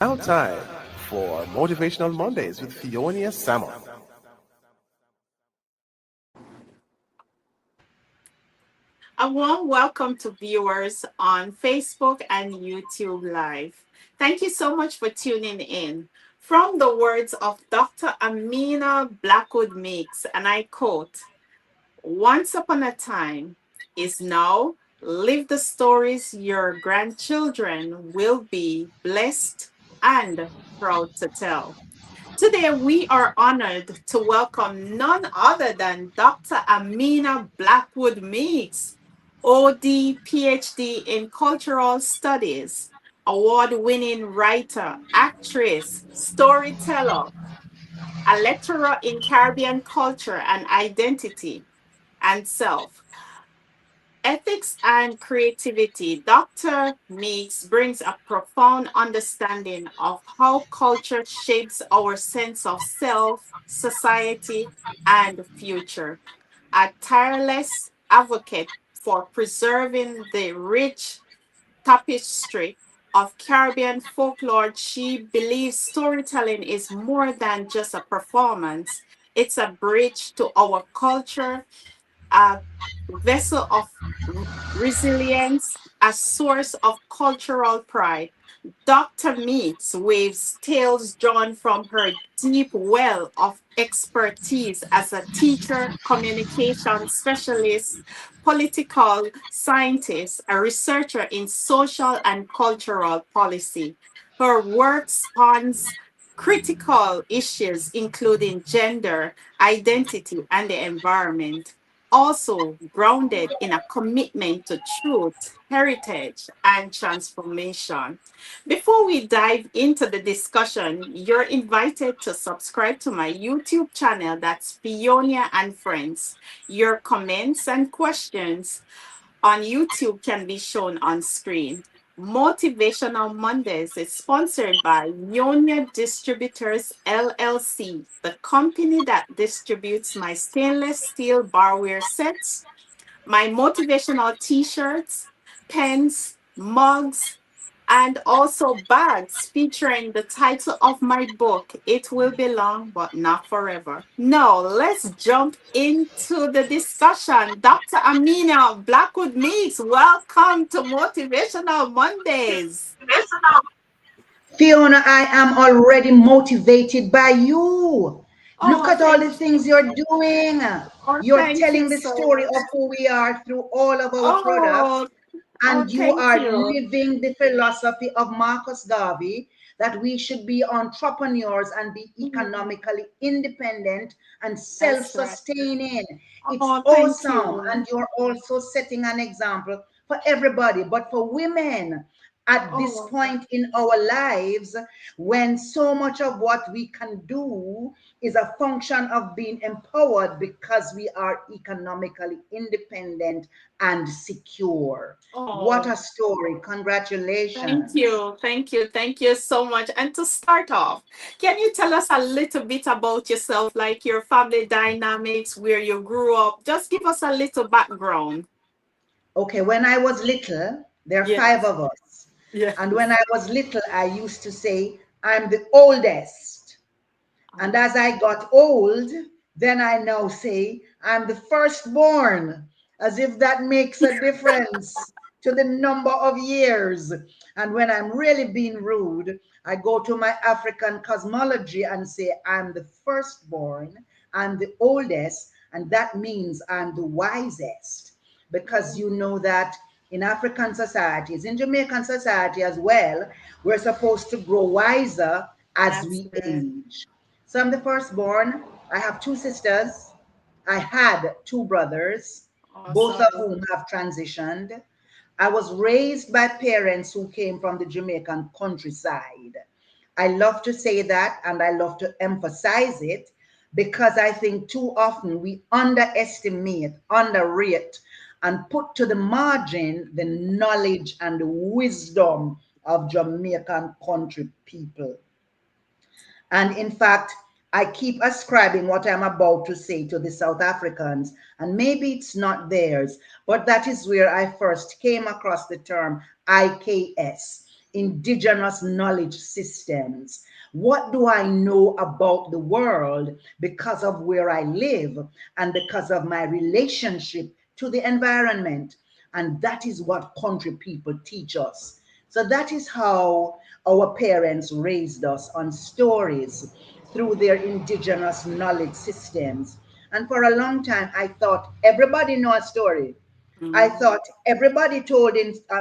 Now time for Motivational Mondays with Fionia Salmon. A warm welcome to viewers on Facebook and YouTube Live. Thank you so much for tuning in. From the words of Dr. Amina Blackwood Meeks, and I quote, "Once upon a time is now, live the stories your grandchildren will be blessed and proud to tell." Today, we are honored to welcome none other than Dr. Amina Blackwood Meeks, OD, PhD in Cultural Studies, award winning writer, actress, storyteller, a lecturer in Caribbean culture and identity and self. Ethics and creativity. Dr. Meeks brings a profound understanding of how culture shapes our sense of self, society, and future. A tireless advocate for preserving the rich tapestry of Caribbean folklore, she believes storytelling is more than just a performance, it's a bridge to our culture, a vessel of resilience, a source of cultural pride. Dr. Meeks waves tales drawn from her deep well of expertise as a teacher, communication specialist, political scientist, a researcher in social and cultural policy. Her work spans critical issues including gender, identity, and the environment, also grounded in a commitment to truth, heritage, and transformation. Before we dive into the discussion, you're invited to subscribe to my YouTube channel, that's Fionia and Friends. Your comments and questions on YouTube can be shown on screen. Motivational Mondays is sponsored by Yonia Distributors LLC, the company that distributes my stainless steel barware sets, my motivational t shirts, pens, mugs, and also bags featuring the title of my book, It Will Be Long But Not Forever. Now, let's jump into the discussion. Dr. Amina Blackwood Meeks, welcome to Motivational Mondays. Fiona, I am already motivated by you. Look Oh, at all the thank things you. you're doing. Oh, You're thank you telling the so story much. of who we are through all of our products, Oh, oh, and you thank are you. living the philosophy of Marcus Garvey that we should be entrepreneurs and be Mhm. economically independent and That's right. self-sustaining. It's Oh, thank awesome. you. And you're also setting an example for everybody, but for women at this Oh, point in our lives, when so much of what we can do is a function of being empowered because we are economically independent and secure. What oh. a story. Thank Congratulations. you. Thank you. Thank you so much. And to start off, can you tell us a little bit about yourself, like your family dynamics, where you grew up? Just give us a little background. Okay, when I was little, there are five Yes. of us. And when Yes. I was little, I used to say, I'm the oldest. And Oh, as I got old, then I now say, I'm the firstborn, as if that makes a difference to the number of years. And when I'm really being rude, I go to my African cosmology and say, I'm the firstborn, I'm the oldest, and that means I'm the wisest. Because oh, you know that in African societies, in Jamaican society as well, we're supposed to grow wiser as that's we right. age. So I'm the firstborn. I have two sisters. I had two brothers, both of Awesome. whom have transitioned. I was raised by parents who came from the Jamaican countryside. I love to say that and I love to emphasize it because I think too often we underestimate, underrate, and put to the margin the knowledge and the wisdom of Jamaican country people. And in fact, I keep ascribing what I'm about to say to the South Africans, and maybe it's not theirs, but that is where I first came across the term IKS. indigenous knowledge systems. What do I know about the world because of where I live and because of my relationship to the environment? And that is what country people teach us. So that is how our parents raised us, on stories through their indigenous knowledge systems. And for a long time, I thought everybody know a story. I Mm, thought everybody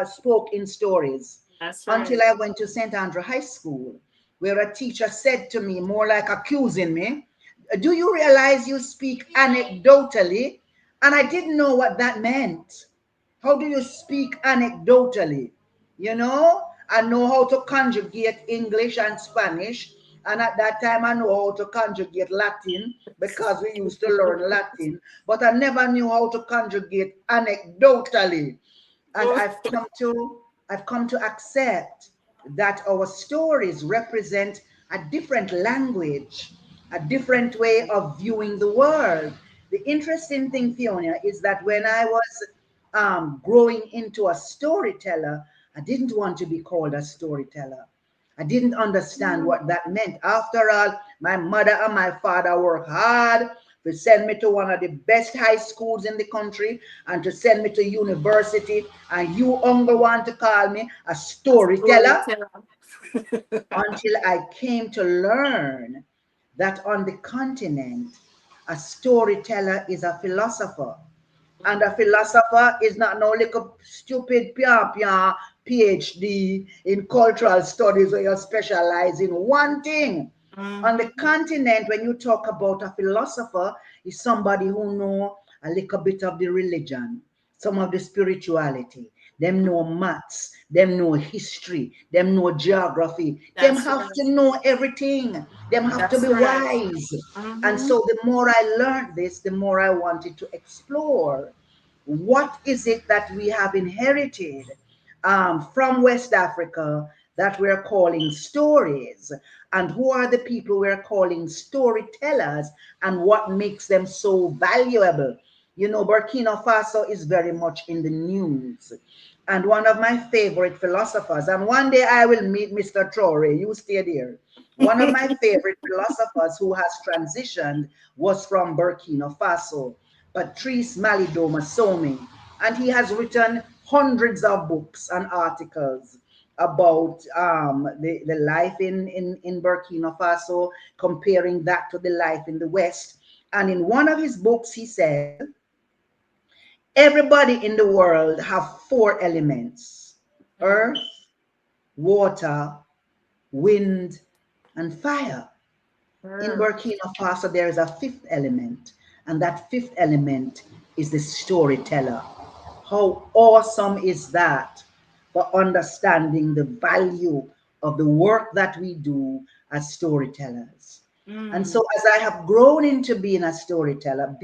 spoke in stories, that's until right. I went to St. Andrew High School, where a teacher said to me, more like accusing me, "Do you realize you speak anecdotally?" And I didn't know what that meant. How do you speak anecdotally? I know how to conjugate English and Spanish. And at that time, I know how to conjugate Latin because we used to learn Latin. But I never knew how to conjugate anecdotally. And Oh, I've come to accept that our stories represent a different language, a different way of viewing the world. The interesting thing, Fiona, is that when I was growing into a storyteller, I didn't want to be called a storyteller. I didn't understand what that meant. After all, my mother and my father worked hard to send me to one of the best high schools in the country and to send me to university. And you only want to call me a a storyteller? storyteller. Until I came to learn that on the continent, a storyteller is a philosopher. And a philosopher is not no little stupid PhD in cultural studies where you specialize in one thing. On the Mhm. continent, when you talk about a philosopher, is somebody who know a little bit of the religion, some of the spirituality. Them know maths, them know history, them know geography. Them That's have right. to know everything. Them have to That's be right. wise. And Mm-hmm. so the more I learned this, the more I wanted to explore what is it that we have inherited from West Africa that we're calling stories, and who are the people we're calling storytellers, and what makes them so valuable. Burkina Faso is very much in the news. And one of my favorite philosophers, and one day I will meet Mr. Traore, you stay there. One of my favorite philosophers who has transitioned was from Burkina Faso, Patrice Malidoma Somé, and he has written hundreds of books and articles about the life in Burkina Faso, comparing that to the life in the West. And in one of his books, he says, everybody in the world have four elements: Mm, earth, water, wind, and fire. In sure. Burkina Faso, there is a fifth element, and that fifth element is the storyteller. How awesome is that for understanding the value of the work that we do as storytellers? And so, Mm, as I have grown into being a storyteller,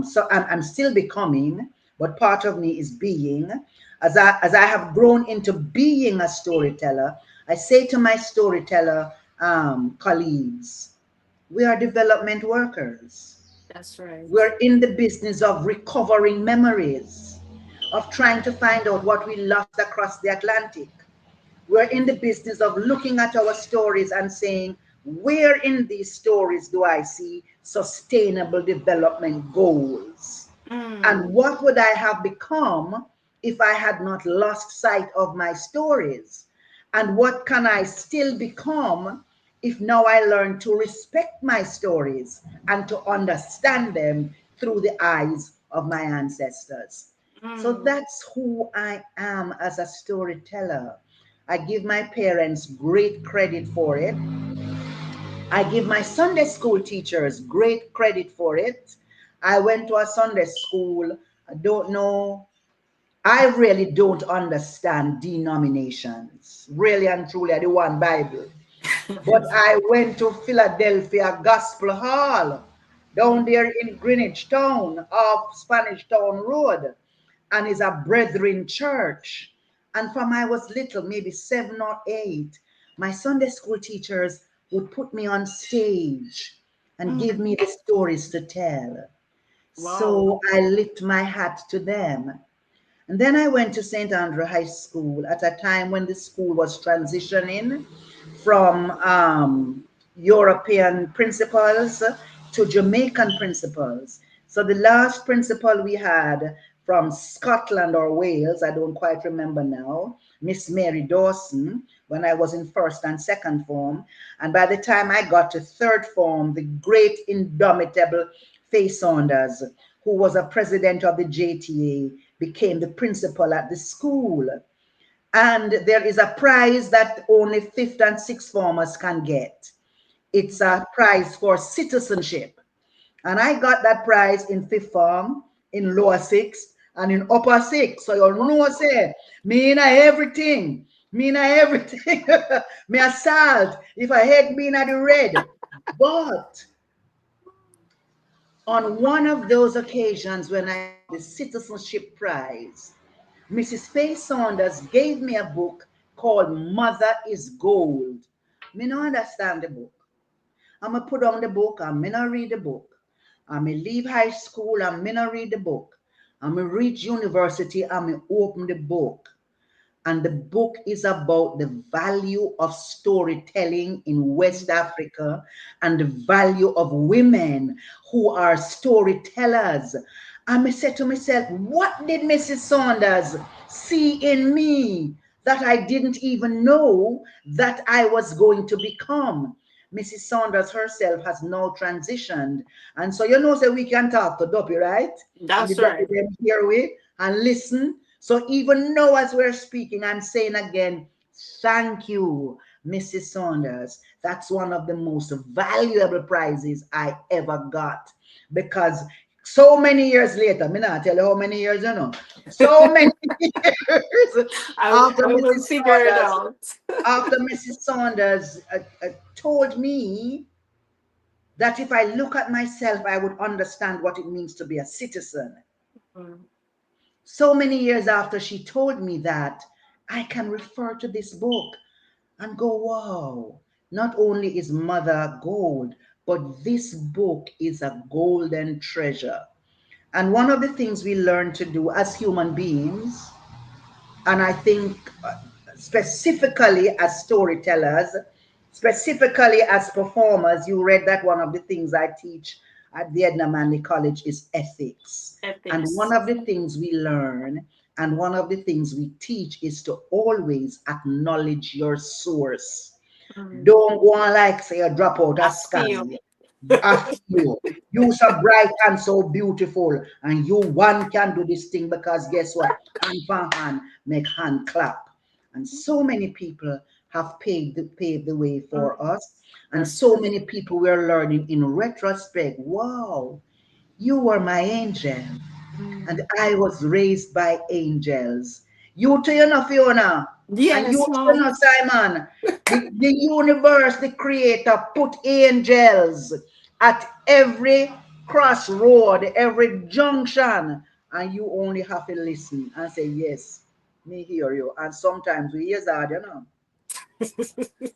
so I'm still becoming, but part of me is being. As I have grown into being a storyteller, I say to my storyteller colleagues, we are development workers. that's right. We're in the business of recovering memories, of trying to find out what we lost across the Atlantic. We're in the business of looking at our stories and saying, where in these stories do I see sustainable development goals? And Mm, what would I have become if I had not lost sight of my stories? And what can I still become if now I learn to respect my stories and to understand them through the eyes of my ancestors? So mm, that's who I am as a storyteller. I give my parents great credit for it. I give my Sunday school teachers great credit for it. I went to a Sunday school. I don't know. I really don't understand denominations. Really and truly, I do one Bible. But I went to Philadelphia Gospel Hall down mm, there in Greenwich Town off Spanish Town Road, and is a brethren church. And from I was little, maybe 7 or 8, my Sunday school teachers would put me on stage and give mm. me the stories to tell. Wow. So I lift my hat to them. And then I went to St. Andrew High School at a time when the school was transitioning from European principals to Jamaican principals. So the last principal we had from Scotland or Wales, I don't quite remember now, Miss Mary Dawson, when I was in first and second form. And by the time I got to third form, the great indomitable Faye Saunders, who was a president of the JTA, became the principal at the school. And there is a prize that only fifth and sixth formers can get. It's a prize for citizenship. And I got that prize in fifth form, in lower sixth, and in upper sixth. So you know, say, me in everything. Me in everything. Me a salt. If I hate me in the red. But on one of those occasions when I got the citizenship prize, Mrs. Faye Saunders gave me a book called Mother is Gold. Me no understand the book. I'm gonna put on the book, I'm gonna read the book. I'm gonna leave high school, I'm gonna read the book. I'm gonna reach university, I'm gonna open the book. And the book is about the value of storytelling in West Africa and the value of women who are storytellers. And I said to myself, what did Mrs. Saunders see in me that I didn't even know that I was going to become? Mrs. Saunders herself has now transitioned. And so you know, so we can talk to Duppy, right? And the That's Duppy right. them hear we and listen. So even now, as we're speaking, I'm saying again, thank you, Mrs. Saunders. That's one of the most valuable prizes I ever got. Because so many years later, me not tell you how many years, you know. So many years after I will Mrs. figure it Saunders, out. told me that if I look at myself, I would understand what it means to be a citizen. Mm. So many years after she told me that, I can refer to this book and go, wow, not only is Mother gold, but this book is a golden treasure. And one of the things we learn to do as human beings, and I think specifically as storytellers, specifically as performers, you read that one of the things I teach at the Edna Manley College is ethics. And one Ethics. of the things we learn and one of the things we teach is to always acknowledge your source. Mm. Don't go on like say a drop out of I sky. feel. After you so bright and so beautiful, and you one can do this thing because guess what? Hand for hand make hand clap. And so many people have paved the way Mm. for us, and That's so true. many people we're learning in retrospect. Wow, you were my angel and Mm. I was raised by angels. You too, you know, Fiona, and you Yes, too, you mom. know, Simon. The universe, the creator, put angels at every crossroad, every junction, and you only have to listen and say, yes, me hear you. And sometimes we hear that, you know.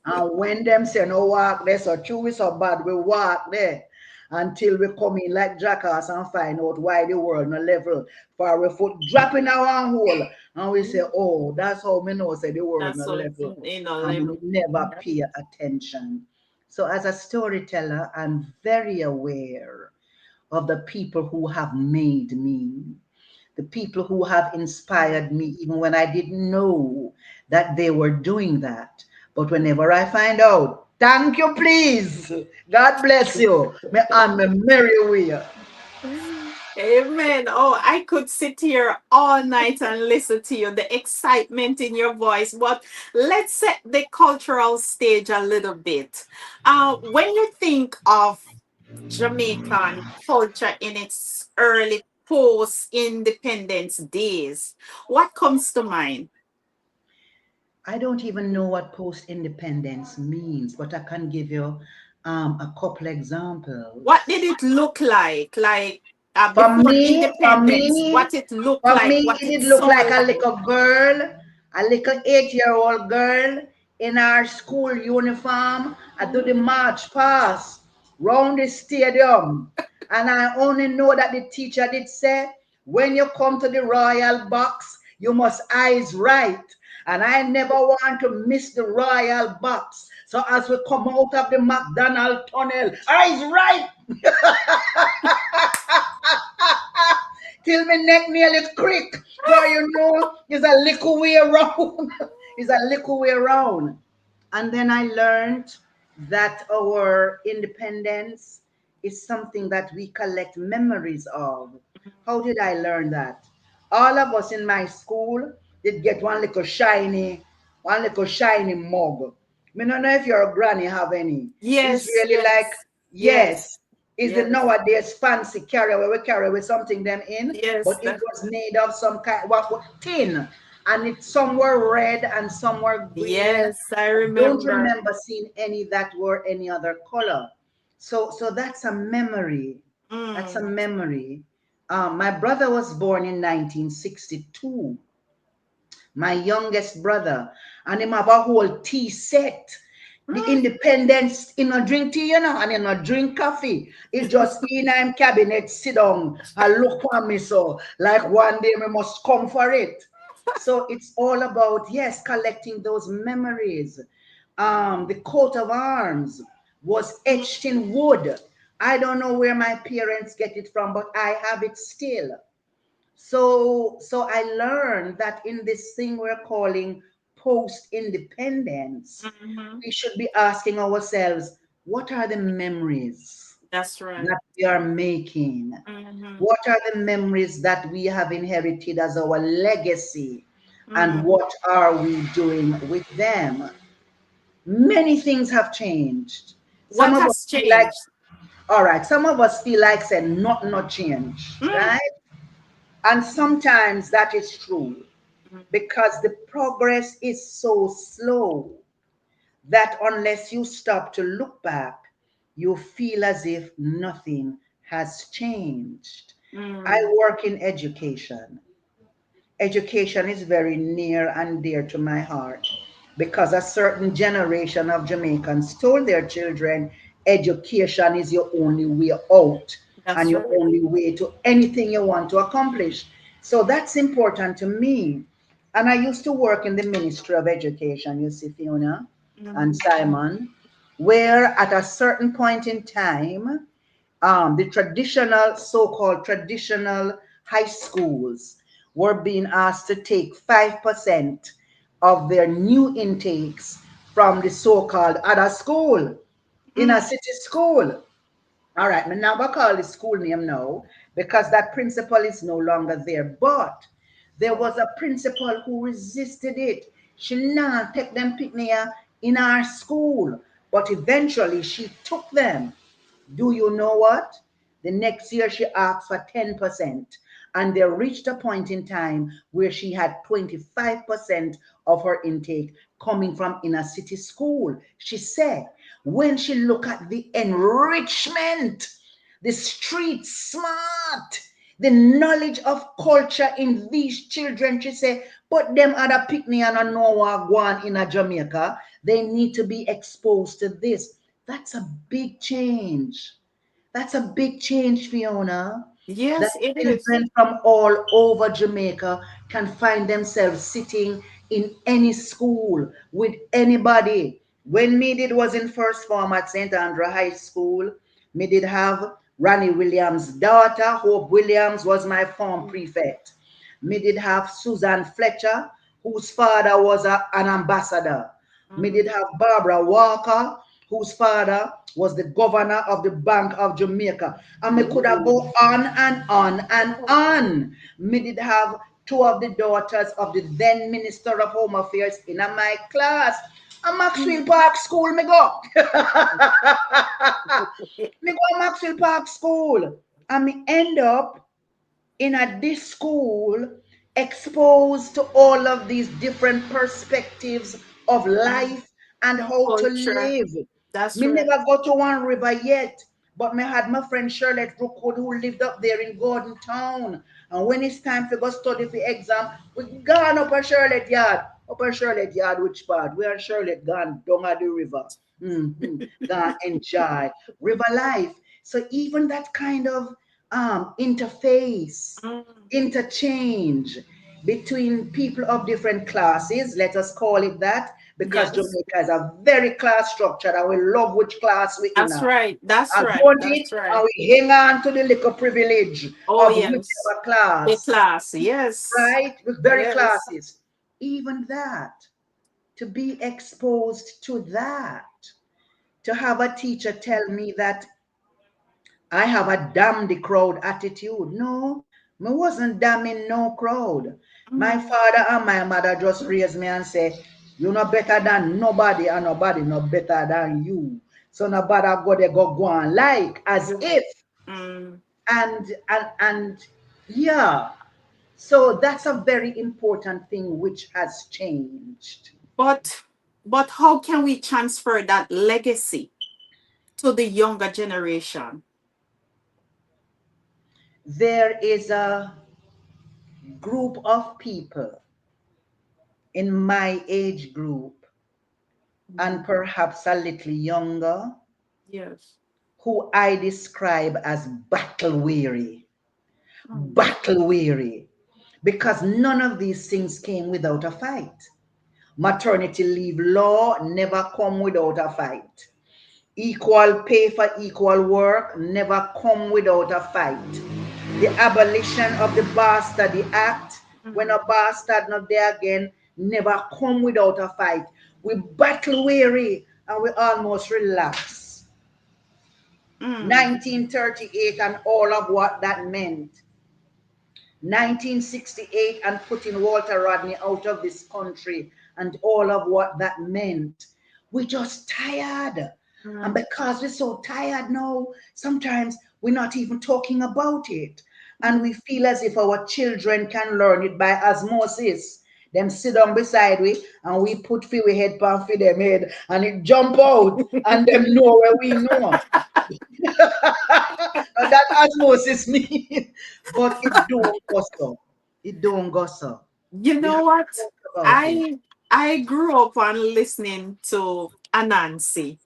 And when them say no walk there, so true is so bad, we walk there until we come in like jackass and find out why the world no level. For our foot drop in our hole. And we say, oh, that's how we know say the world no That's what level. And we level. never Yeah. pay attention. So as a storyteller, I'm very aware of the people who have made me, the people who have inspired me, even when I didn't know that they were doing that. But whenever I find out, thank you, please. God bless you. Me and me merry way. Amen. Oh, I could sit here all night and listen to you, the excitement in your voice. But let's set the cultural stage a little bit. When you think of Jamaican culture in its early post independence days, what comes to mind? I don't even know what post-independence means, but I can give you a couple What examples. did it look like? Like For before me, for independence, me, what it looked for like, me, what it it did look like sounded a like. little girl, a little 8-year-old girl in our school uniform. I do the march pass round the stadium. And I only know that the teacher did say, when you come to the royal box, You must eyes right. And I never want to miss the royal box. So as we come out of the McDonald tunnel, eyes right. Till my neck nearly creak. But you know, it's a little way around. It's a little way around. And then I learned that our independence is something that we collect memories of. How did I learn that? All of us in my school did get one little shiny mug. I don't know if your granny have any. It's Yes, really like, yes, yes, yes, is the yes, nowadays fancy carry where we carry with something them in, yes. but it was made of some kind what tin, and it's some were red and some were green. Yes, I I don't remember. remember seeing any that were any other color. So that's a memory. That's a Mm. memory. My brother was born in 1962, my youngest brother, and him have a whole tea set. The Mm. independence in a drink tea, and in a drink coffee. It just in him cabinet sit down and look for me so like one day we must come for it. So it's all about, yes, collecting those memories. The coat of arms was etched in wood. I don't know where my parents get it from, but I have it still. So I learned that in this thing we're calling post independence, Mhm. we should be asking ourselves, what are the memories That's right. that we are making? Mhm. What are the memories that we have inherited as our legacy? And Mm. what are we doing with them? Many things have changed. Some What of us has feel like, changed? all right, some of us feel like saying not not change, Mm. right? And sometimes that is true Mm. because the progress is so slow that unless you stop to look back, you feel as if nothing has changed. I Mm. work in education. Education is very near and dear to my heart because a certain generation of Jamaicans told their children education is your only way out and That's your right. only way to anything you want to accomplish. So that's important to me. And I used to work in the Ministry of Education, you see, Fiona and Mhm. Simon, where at a certain point in time, the traditional, so-called traditional high schools were being asked to take 5% of their new intakes from the so-called other school in a Mm. city school. All right, I'm not gonna call the school name now because that principal is no longer there. But there Oh. was a principal who resisted it. She not take them picnic in our school, but eventually she took them. Do you know what? The next year she asked for 10%. And they reached a point in time where she had 25% of her intake coming from inner city school. She said, when she looked at the enrichment, the street smart, the knowledge of culture in these children, she said, but them other picnic and a know what go on in a Jamaica, they need to be exposed to this. That's a big change. That's a big change, Fiona. That Yes, it is. children from all over Jamaica can find themselves sitting in any school with anybody. When me did was in first form at St. Andrew High School, me did have Ronnie Williams' daughter, Hope Williams, was my form Mm. prefect. Me did have Susan Fletcher, whose father was an ambassador. Me did Mm. have Barbara Walker, whose father was the governor of the Bank of Jamaica. And me could have Ooh. go on and on and Wow. on. Me did have two of the daughters of the then Minister of Home Affairs in my class. And Maxwell Mm. Park School, me go. Me go Maxwell Park School. And me end up in a this school exposed to all of these different perspectives of Mm. life and how to Culture. live. That's Me right. never go to one river yet, but me had my friend Charlotte Rookwood who lived up there in Gordon Town. And when it's time to go study for exam, we gone up a Charlotte Yard. Up a Charlotte Yard, which part? We are Charlotte gone down at the river. Gone enjoy river life. So even that kind of interface, Mm. interchange, between people of different classes, let us call it that, because Yes. Jamaica is a very class structure and we love which class we in. That's right. That's And right. don't it? That's right. And we hang on to the little privilege Oh, of yes. whichever A class, class. Yes. right? With very Yes. classes. Even that, to be exposed to that, to have a teacher tell me that I have a damn the crowd attitude. No, I wasn't damning no crowd. My Mm. father and my mother just raised me and say, you're not better than nobody and nobody not better than you. So nobody go there go on like as Right. if Mm. and yeah. So that's a very important thing which has changed. But how can we transfer that legacy to the younger generation? There is a group of people in my age group and Mm. perhaps a little younger Yes. who I describe as battle weary. Mm. Battle weary. Because none of these things came without a fight. Maternity leave law never come without a fight. Equal pay for equal work never come without a fight. The abolition of the Bastard Act, when Mm. a bastard not there again, never come without a fight. We battle weary and we almost relax. Mm. 1938 and all of what that meant. 1968 and putting Walter Rodney out of this country and all of what that meant. We're just tired. And Mm. because we're so tired now, sometimes we're not even talking about it. And we feel as if our children can learn it by osmosis. Them sit down beside we and we put for we head pan for them head and it jump out and them know where we know. Now that osmosis mean, but it don't go so. It don't go so. You We have know to what? talk about it. I grew up on listening to Anansi,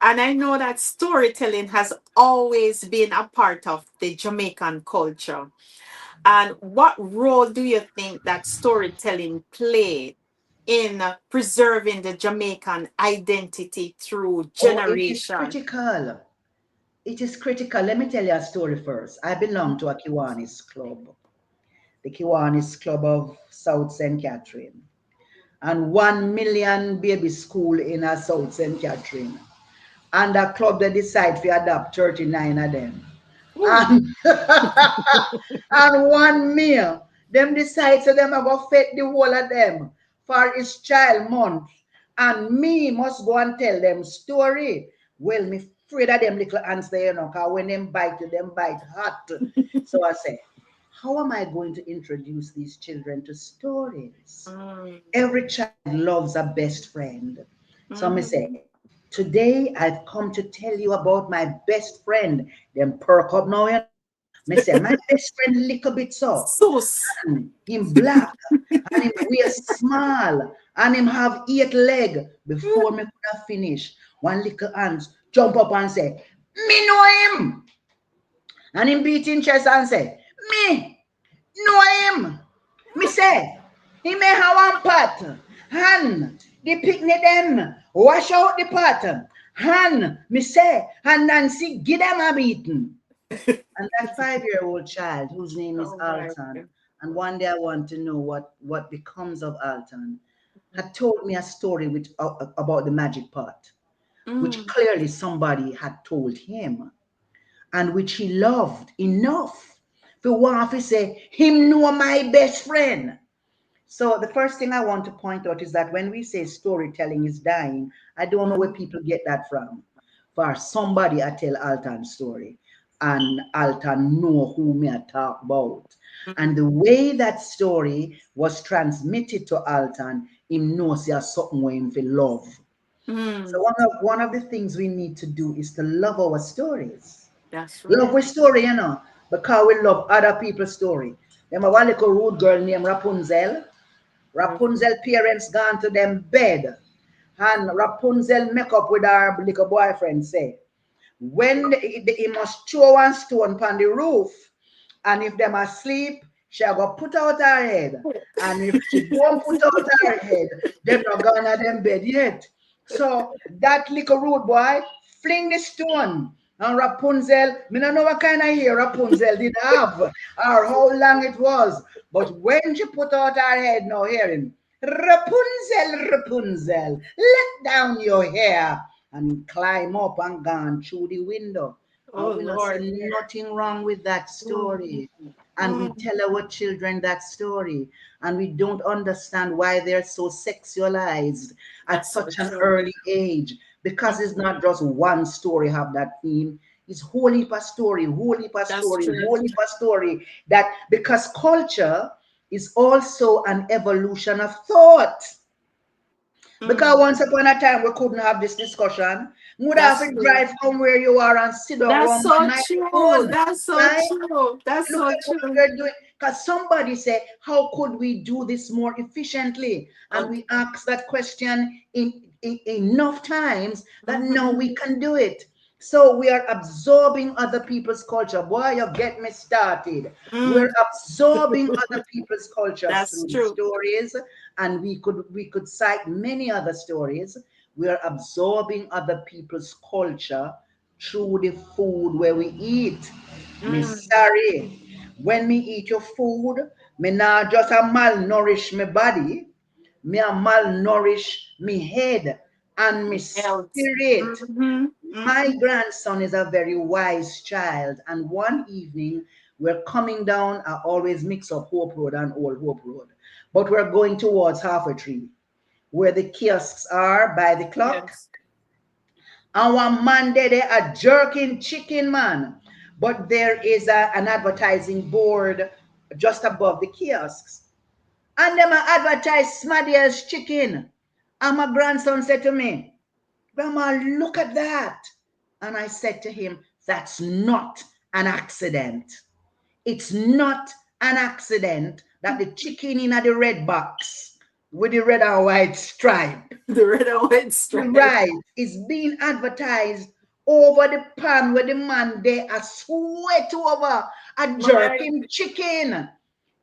and I know that storytelling has always been a part of the Jamaican culture. And what role do you think that storytelling played in preserving the Jamaican identity through Oh, it is generation? critical. It is critical. Let me tell you a story first. I belong to a Kiwanis club, the Kiwanis Club of South St. Catherine, and 1 million baby school in a South St. Catherine. And a club they decide to adopt 39 of them. Ooh. And, and one meal, them decide so them are going to feed the whole of them for his child month. And me must go and tell them story. Well, me afraid of them little ants there, you know, because when them bite you, them bite hot. So I say, how am I going to introduce these children to stories? Mm. Every child loves a best friend. So I Mhm. say, today I've come to tell you about my best friend. Them perk up now, you know. Me say, my best friend little bit so. Sus. And him black, and him waist small, and him have 8 leg. Before me could have finished, one little hands jump up and say, me know him. And him beat in chest and say, me know him. Me say, he may have one pot. Han, the picnic them, wash out the pot. Han, me say, and Nancy, give them a beating. And that 5-year-old child whose name is Oh my Alton, God. and one day I want to know what becomes of Alton, had told me a story about the magic pot, which Mm. clearly somebody had told him, and which he loved enough for one to say, him know my best friend. So the first thing I want to point out is that when we say storytelling is dying, I don't know where Mm. people get that from. For somebody I tell Alton's story, and Alton know who me I talk about. And Mm. the way that story was transmitted to Alton, him knows there's something where him feel love. So Mm. one of the things we need to do is to love our stories. That's Love right. our story, because we love other people's story. Them have one little rude girl named Rapunzel. Yes. Rapunzel parents gone to them bed. And Rapunzel make up with her little boyfriend say, when he must throw one stone upon the roof, and if them asleep, She a go put out her head. And if she don't put out her head, them not gonna them bed yet. So that little rude boy fling the stone. And Rapunzel, me don't know what kind of hair Rapunzel did have or how long it was. But when she put out her head, now hearing, Rapunzel, Rapunzel, let down your hair and climb up and gone through the window. Oh And we not Lord. see nothing wrong with that Mm, story. And we mm, tell our children that story. And we don't understand why they're so sexualized at that's so such an true. early age. Because it's Mhm. not just one story have that theme. It's whole heap of story, whole heap of That's story, true. whole heap of story. That because culture is also an evolution of thought. Because Mm, once upon a time we couldn't have this discussion. We would have that's to true. drive from where you are and sit down That's around so my true. microphone, That's so right? true. That's Look so at what true. we're doing. Because somebody said, how could we do this more efficiently? And we Okay. asked that question in enough times that now Mm-hmm. we can do it. So we are absorbing other people's culture. Boy, you get me started. We're Mm, absorbing other people's cultures that's through the true. stories, and we could cite many other stories. We are absorbing other people's culture through the food where we eat. Me Mm, sorry. When me eat your food, me not just a malnourish my body, me a malnourish me head and me health. spirit. Mm-hmm. My Mm-hmm. grandson is a very wise child, and one evening we're coming down. I always mix up Hope Road and Old Hope Road, but we're going towards Half a Tree, where the kiosks are by the clock. Yes. And one man there, they a jerking chicken man. But there is an advertising board just above the kiosks. And them a advertise Smadier's chicken. And my grandson said to me, Grandma, look at that. And I said to him, that's not an accident. It's not an accident that the chicken in the red box with the red and white stripe, The red and white stripe. right, is being advertised over the pan where the man there a sweat over a My, jerking chicken.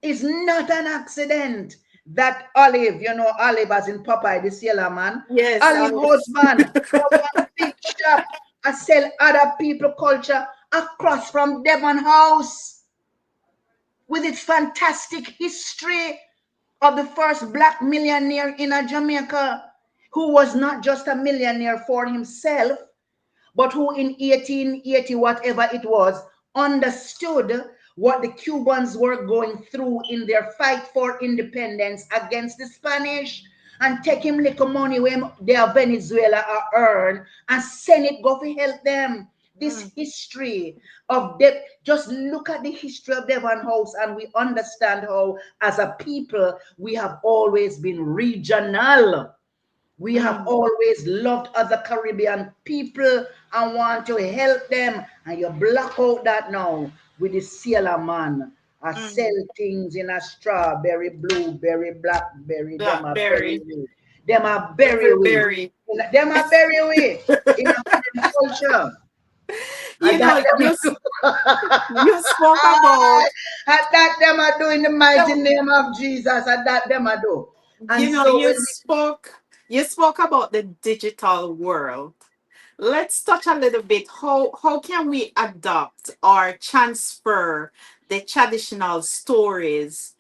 It's not an accident that Olive, Olive as in Popeye, the sailor man, yes. Olive husband, have one big shop and sell other people culture across from Devon House with its fantastic history of the first black millionaire in a Jamaica who was not just a millionaire for himself, but who in 1880, whatever it was, understood what the Cubans were going through in their fight for independence against the Spanish and take him little money when their Venezuela are earned and send it go to help them. This Mm, history of them, just look at the history of Devon House and we understand how as a people we have always been regional. We have mm, always loved other Caribbean people and want to help them. And you block out that now with the sailor man. I sell mm. things in a strawberry, blueberry, blackberry. Them are berry Blackberry. way. Them are berry way. Everberry. Them are berry way in a culture. You And that know, you spoke about, and that them are do in the mighty name of Jesus. And that them are do. And you know, so when you spoke about the digital world. Let's touch a little bit. How can we adopt or transfer the traditional stories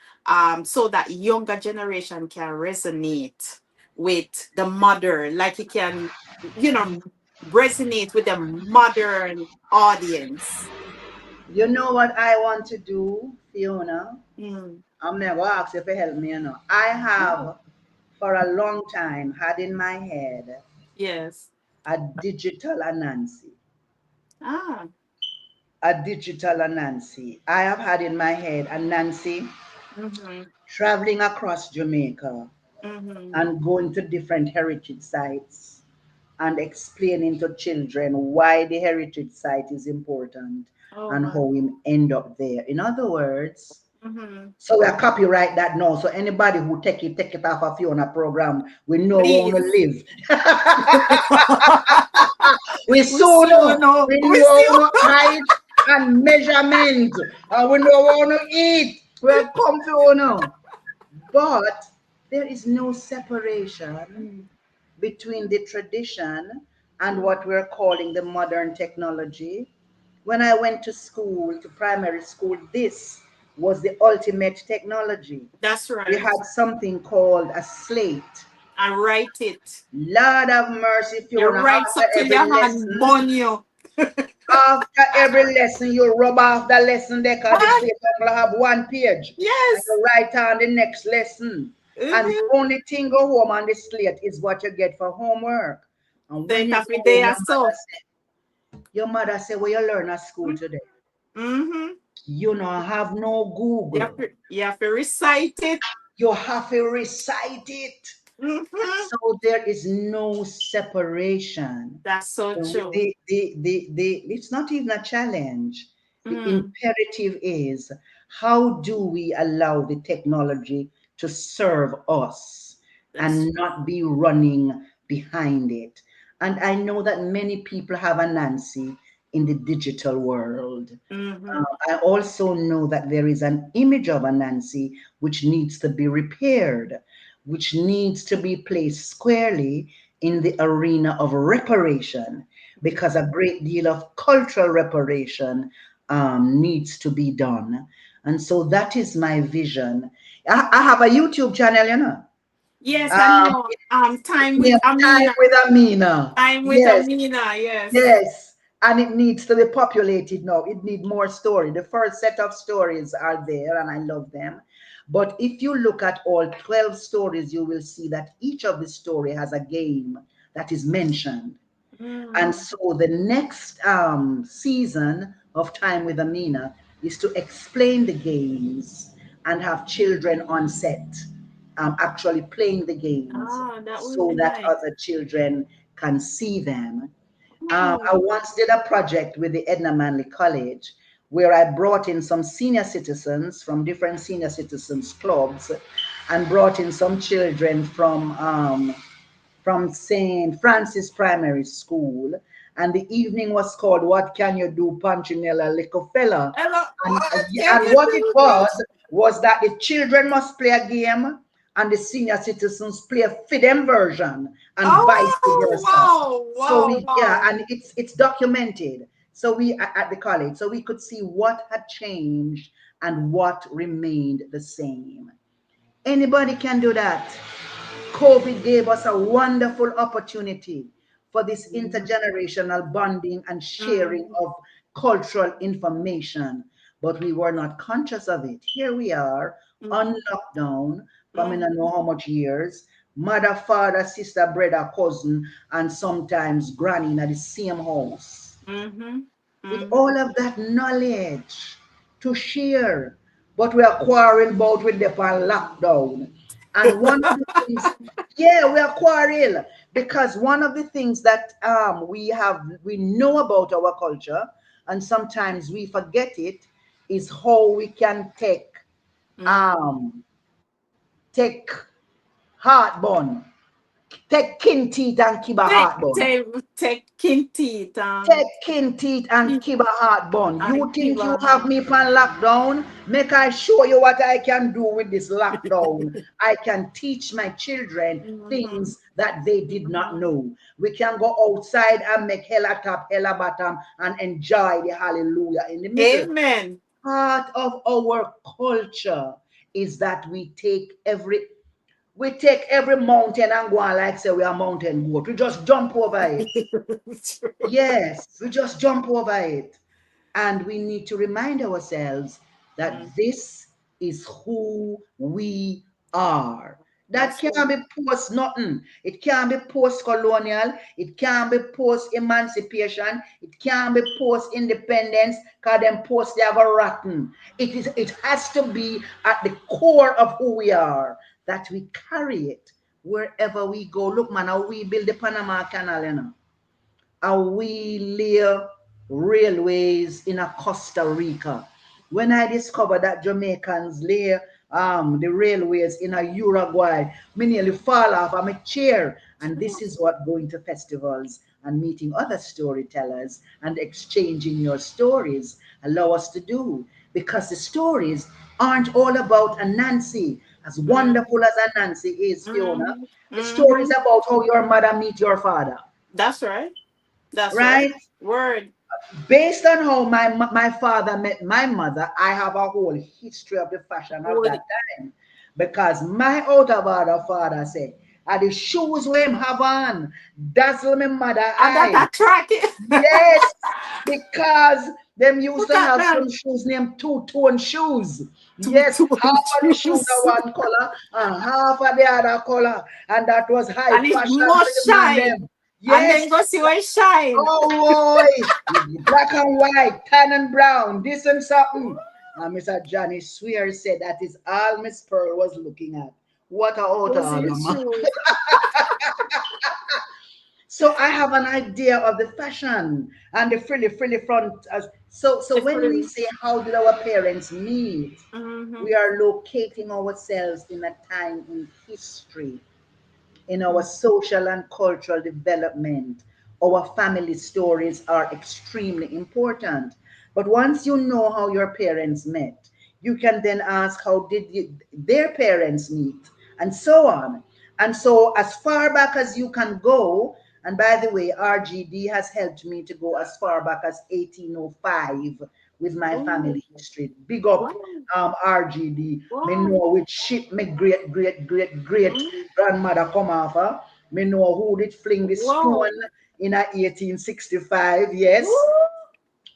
so that younger generation can resonate with the modern, like it can, you know, resonate with the modern audience. you know what I want to do, Fiona? Mm. I'm never ask you to help me. I Oh, have for a long time had in my head yes. a digital Anansi. Ah. A digital Anansi. I have had in my head a Nancy Mm-hmm. traveling across Jamaica Mm-hmm. and going to different heritage sites and explaining to children why the heritage site is important Oh and my. how we end up there. In other words, Mm-hmm. so we are copyright that now. So anybody who take it off of Fiona program, we know we want to Please. live. We We soon still know. know. We We know we still. want height and measurement. And we know we want to eat. We have come to now. But there is no separation Mm, between the tradition and mm. what we're calling the modern technology. When I went to school, to primary school, this was the ultimate technology. That's We right. had something called a slate. I write it. Lord have mercy, You Fiona, write after so till every your hand lesson, burn you. after every lesson, you rub off the lesson there because the What? slate will have one page. And Yes. you write on the next lesson. And the Mm-hmm. only thing go home on the slate is what you get for homework. And when Take you off a go day home, or so. your mother say, what you learn at school today? Mm-hmm. You don't have no Google. You have to recite it. You have to recite it. Mm-hmm. So there is no separation. That's so true. It's not even a challenge. The Mm, imperative is, how do we allow the technology to serve us that's and not be running behind it? And I know that many people have a Nancy in the digital world. mm-hmm. I also know that there is an image of a Nancy which needs to be repaired, which needs to be placed squarely in the arena of reparation, because a great deal of cultural reparation needs to be done. And so that is my vision. I have a YouTube channel, you know. Yes, I Um, know. it Time with named Time Amina. with Amina. Time with Yes, Amina. Yes. yes, and it needs to be populated now. It needs more story. The first set of stories are there, and I love them. But if you look at all 12 stories, you will see that each of the story has a game that is mentioned. And Mm. so the next season of Time with Amina is to explain the games and have children on set actually playing the games Ah, that would so be that nice. other children can see them. I Oh. once did a project with the Edna Manley College where I brought in some senior citizens from different senior citizens clubs and brought in some children from St. Francis Primary School. And the evening was called What Can You Do, Punchinella Little Fella? Hello. And, What can and you what it do, bitch? was that the children must play a game and the senior citizens play a for them version and vice Oh, versa. wow, So wow, we, yeah, wow. and it's documented. So we at the college, so we could see what had changed and what remained the same. Anybody can do that. COVID gave us a wonderful opportunity for this Mhm. intergenerational bonding and sharing Mhm. of cultural information, but we were not conscious of it. Here we are on Mhm. lockdown from in I Mhm. know how much years, mother, father, sister, brother, cousin, and sometimes granny in the same house Mhm. with Mhm. all of that knowledge to share. But we are quarreling about with the pan lockdown. And one of the things, yeah, we are quarrel because one of the things that we know about our culture, and sometimes we forget it, is how we can Mhm. um take heartburn, take kin teeth and keep a heartburn. Take Kinti, Take kin teeth and Ki- keep a heartburn. and You think you Kiba have heart. me on lockdown? Make I show you what I can do with this lockdown. I can teach my children Mhm. things that they did not Mhm. know. We can go outside and make hella top, hella bottom, and enjoy the hallelujah in the middle. Amen. Part of our culture is that we take every mountain and go on like say we are mountain goat. We just jump over it. Yes, we just jump over it. And we need to remind ourselves that Mm, this is who we are. That that's can't right. be post nothing. It can't be post colonial. It can't be post emancipation. It can't be post independence because them post they have a rotten. It has to be at the core of who we are that we carry it wherever we go. Look, man, how we build the Panama Canal, you know, and we lay railways in a Costa Rica. When I discovered that Jamaicans lay the railways in a Uruguay, me nearly fall off of my chair. And this is what going to festivals and meeting other storytellers and exchanging your stories allow us to do. because the stories aren't all about a Nancy, as Mm, wonderful as a Nancy is, Fiona. mm, The story is mm. about how your mother meet your father, That's right. That's right. right? Word. Based on how my father met my mother, I have a whole history of the fashion of that Would time. Because my older father said, "Are the shoes we him have on dazzle my mother and that eye." attractive. Yes, because them used Look to at have that. some shoes named two-tone shoes. Two Yes, half tone of the shoes shoes. are one color and half of the other color. And that was high And it fashion for must the man shine. them. And Yes, then go see where it shine. oh boy, black and white, tan and brown, this and something. And Mr. Johnny Swear said that is all Miss Pearl was looking at. What a out Those of his them. shoes. So I have an idea of the fashion and the frilly front. So when we Different. say how did our parents meet, Mm-hmm. we are locating ourselves in a time in history, in our social and cultural development. Our family stories are extremely important. But once you know how your parents met, you can then ask how did their parents meet, and so on. And so, as far back as you can go, and by the way, RGD has helped me to go as far back as 1805 with my Oh, family history. Big up wow. RGD. Me Wow. know which ship me great Mm, grandmother come off of. Me know who did fling the wow. stone in a 1865. Yes. Woo.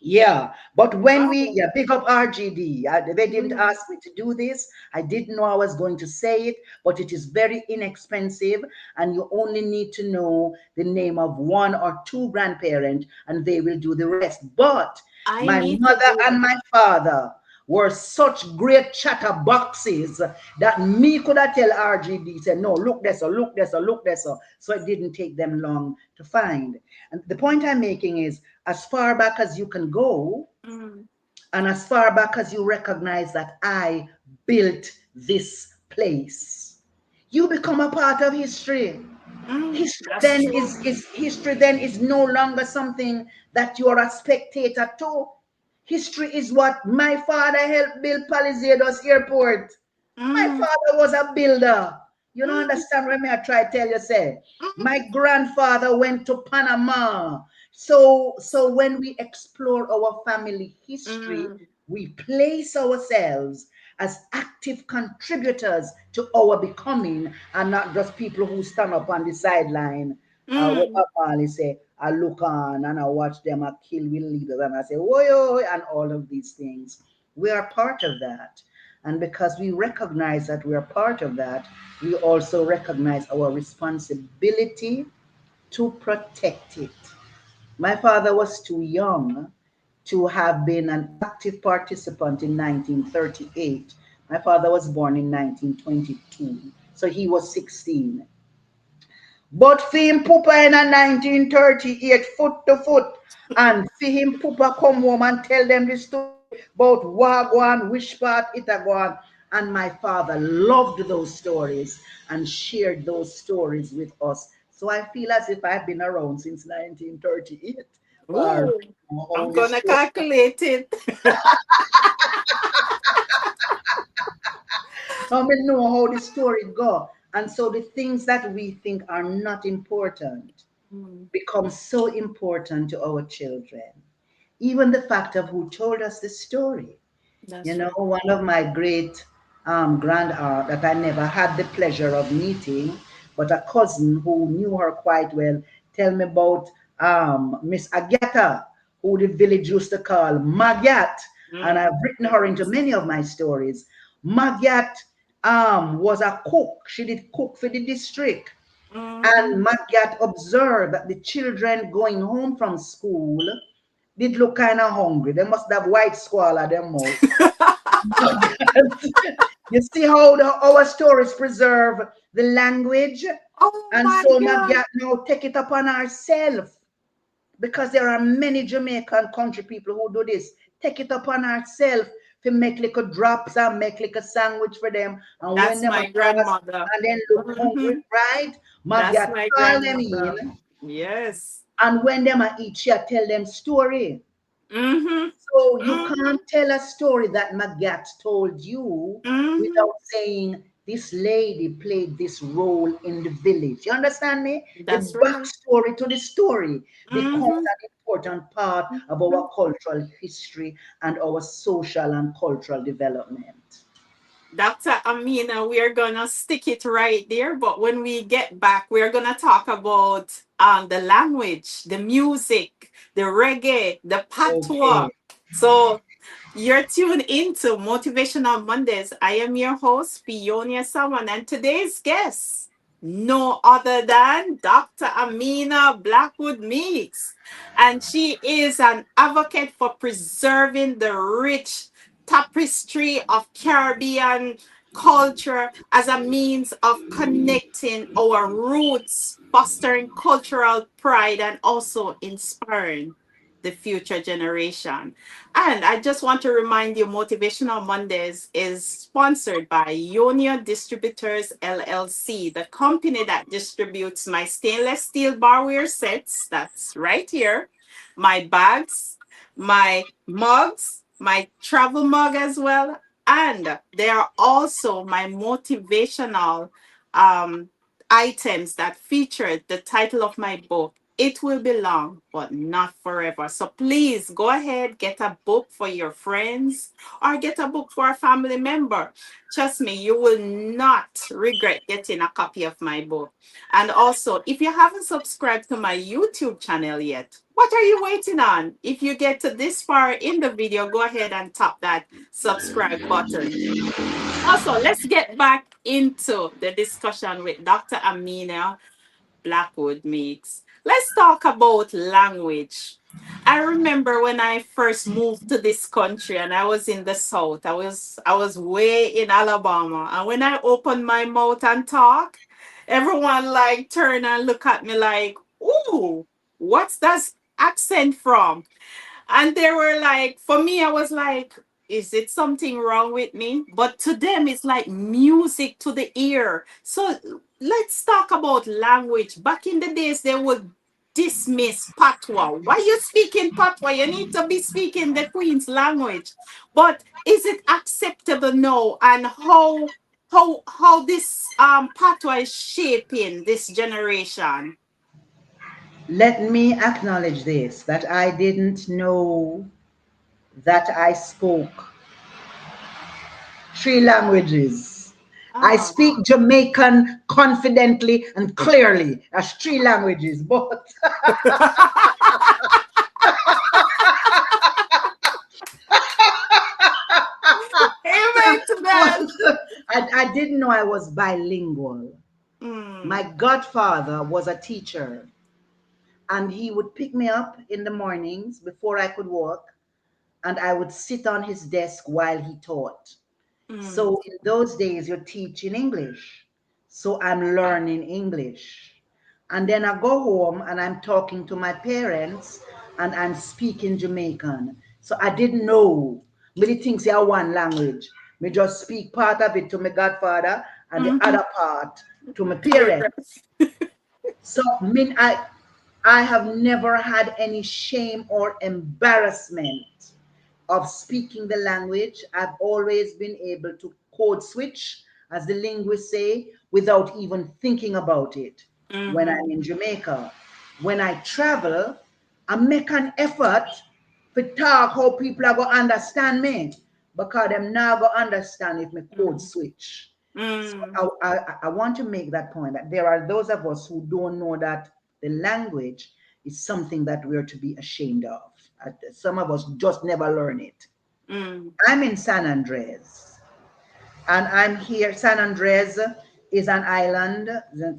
Yeah, but when we, Wow. yeah, pick up RGD, they didn't Mm, ask me to do this. I didn't know I was going to say it, but it is very inexpensive, and you only need to know the name of one or two grandparents, and they will do the rest. But I my need to mother do and that. my father were such great chatterboxes that me could have tell RGD, say, no, look this, or look this, or look this. So it didn't take them long to find. And the point I'm making is, as far back as you can go, Mm, and as far back as you recognize that I built this place, you become a part of history. History that's then true. is history then is no longer something that you're a spectator to. History is what my father helped build Palisados Airport. My Mm, father was a builder. You don't mm, understand when me I try to tell you, say. mm, My grandfather went to Panama. So when we explore our family history, mm, we place ourselves as active contributors to our becoming and not just people who stand up on the sideline. What mm. Marley say, I look on and I watch them I kill with leaders and I say, whoa, and all of these things. We are part of that. And because we recognize that we are part of that, we also recognize our responsibility to protect it. My father was too young to have been an active participant in 1938. My father was born in 1922, so he was 16. But for him papa in a 1938, foot to foot, and for him papa come home and tell them the story about Wagwan, which part it a gone. And my father loved those stories and shared those stories with us. So I feel as if I've been around since 1938 for Ooh, how I'm the gonna story. calculate it. How we know how the story go. And so the things that we think are not important Mm, become so important to our children. Even the fact of who told us the story. You that's know, right. one of my great grand aunt that I never had the pleasure of meeting, but a cousin who knew her quite well, tell me about Miss Agatha, who the village used to call Magat. And I've Mm, written her into many of my stories. Magat was a cook. She did cook for the district. mm-hmm. And Magat observed that the children going home from school did look kind of hungry. They must have white squall at their mouth. You see how our stories preserve the language? Oh And my so God. Magat now take it upon ourselves, because there are many Jamaican country people who do this. Take it upon ourselves to make little drops and make little sandwich for them. And when That's them my across grandmother. and then look hungry, Hmm. right? That's Magat my call them in. grandmother. Yes. And when them a eat, she tell them story. Mm-hmm. So you Mm-hmm. can't tell a story that Magat told you Mm-hmm. without saying this lady played this role in the village. You understand me? The That's right. backstory to the story becomes Mm-hmm. an important part of our cultural history and our social and cultural development. Dr. Amina, we are gonna stick it right there. But when we get back, we're gonna talk about the language, the music, the reggae, the patois. Okay. So you're tuned into Motivational Mondays. I am your host, Fionia Sawan, and today's guest, no other than Dr. Amina Blackwood Meeks. And she is an advocate for preserving the rich tapestry of Caribbean culture as a means of connecting our roots, fostering cultural pride, and also inspiring the future generation. And I just want to remind you, Motivational Mondays is sponsored by Ionia Distributors LLC, the company that distributes my stainless steel barware sets. That's right here. My bags, my mugs, my travel mug as well. And they are also my motivational um, items that featured the title of my book. It will be long, but not forever. So please go ahead, get a book for your friends or get a book for a family member. Trust me, you will not regret getting a copy of my book. And also, if you haven't subscribed to my YouTube channel yet, what are you waiting on? If you get to this far in the video, go ahead and tap that subscribe button. Also, let's get back into the discussion with Dr. Amina Blackwood Meeks. Let's talk about language. I remember when I first moved to this country and I was in the south. I was way in Alabama. And when I opened my mouth and talk, everyone like turn and look at me like, "Ooh, what's that accent from?" And they were like, for me, I was like, is it something wrong with me? But to them, it's like music to the ear. So let's talk about language. Back in the days, they would dismiss patois. Why you speaking patois? You need to be speaking the Queen's language. But is it acceptable now? And how this patois is shaping this generation? Let me acknowledge this that I didn't know that I spoke three languages. I Ah. speak Jamaican confidently and clearly as three languages, but Amen to that. I didn't know I was bilingual. My Mm, godfather was a teacher, and he would pick me up in the mornings before I could walk, and I would sit on his desk while he taught. mm, So in those days, you're teaching English. So I'm learning English. And then I go home and I'm talking to my parents and I'm speaking Jamaican. So I didn't know. Many things are one language. Me just speak part of it to my godfather and the mhm. other part to my To your parents. breast. So I have never had any shame or embarrassment of speaking the language. I've always been able to code switch, as the linguists say, without even thinking about it. When Mhm, I'm in Jamaica, when I travel, I make an effort to talk how people are going to understand me because them now going to understand if me code mm, switch. So mm, I want to make that point that there are those of us who don't know that the language is something that we're to be ashamed of. Some of us just never learn it. mm, I'm in San Andres, and I'm here. San Andres is an island,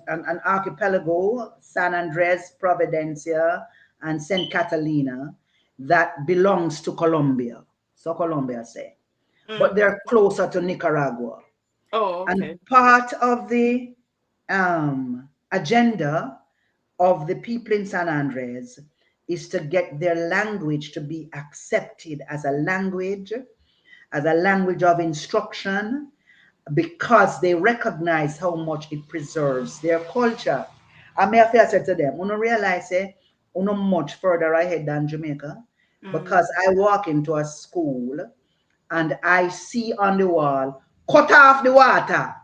an archipelago, San Andres, Providencia, and St. Catalina, that belongs to Colombia. So Colombia say. But mm. they're closer to Nicaragua. Oh, And okay. part of the agenda of the people in San Andres is to get their language to be accepted as a language of instruction, because they recognize how much it preserves their culture. I may have to say to them, you realize, uno much further ahead than Jamaica. because I walk into a school and I see on the wall, cut off the water.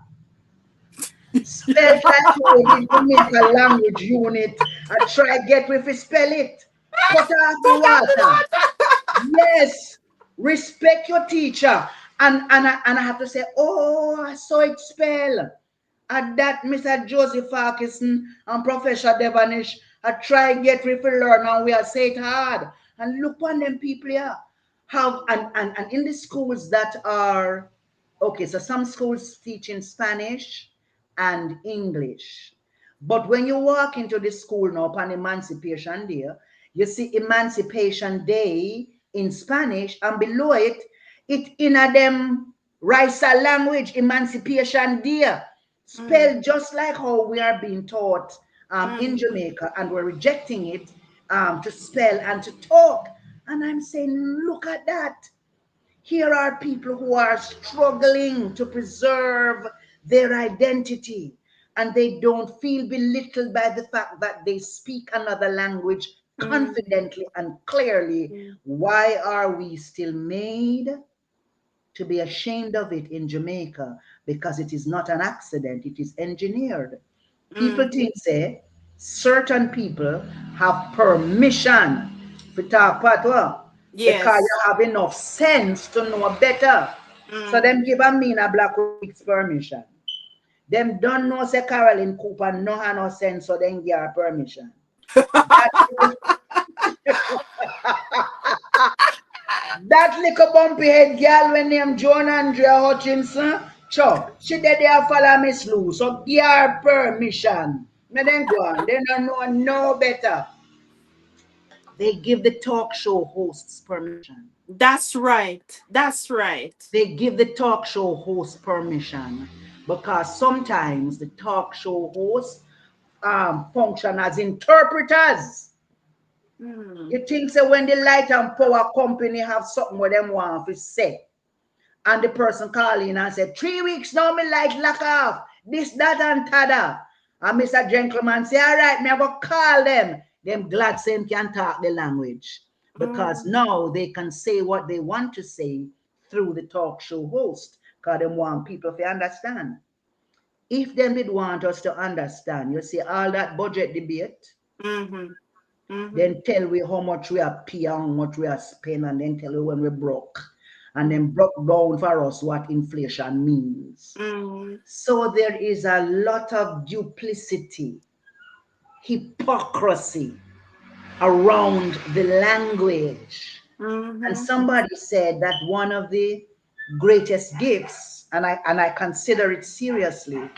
Spell that word in Jamaica language unit. I try get with it, spell it. Cut off the Cut out the water. water. Yes. Respect your teacher. And I have to say, oh, I saw it spell. At that, Mr. Joseph Farkison and Professor Devanish, I try get with to learn and we are say it hard. And look on them people here. How and in the schools that are okay, so some schools teach in Spanish and English. But when you walk into the school now upon Emancipation Day, you see Emancipation Day in Spanish, and below it, it in a them Raisa language, Emancipation Day, spelled just like how we are being taught in Jamaica, and we're rejecting it to spell and to talk. And I'm saying, look at that. Here are people who are struggling to preserve their identity, and they don't feel belittled by the fact that they speak another language confidently and clearly. Why are we still made to be ashamed of it in Jamaica? Because it is not an accident, it is engineered. People think, say, certain people have permission to talk patois because Yes. you have enough sense to know better. So them give Amina Blackwood Meeks permission. Them don't know say Caroline Cooper no have no sense, so then give her permission. That, that little bumpy head girl when named Joan Andrea Hutchinson, Chuck, she did there follow Miss Lou, so give her permission. Me then go on, they don't know no better. They give the talk show hosts permission. That's right. That's right. They give the talk show host permission because sometimes the talk show hosts function as interpreters. You think so when the light and power company have something what them want to say, and the person call in and say, 3 weeks now me light lock off, this, that, and tada. And Mr. Gentleman say, all right, me I go call them. Them glad same can talk the language. Because now they can say what they want to say through the talk show host. Because they want people to understand. If them did want us to understand, you see all that budget debate, then tell we how much we are pay and how much we are spend, and then tell we when we broke. And then broke down for us what inflation means. So there is a lot of duplicity, hypocrisy around the language. And somebody said that one of the greatest gifts, and I consider it seriously,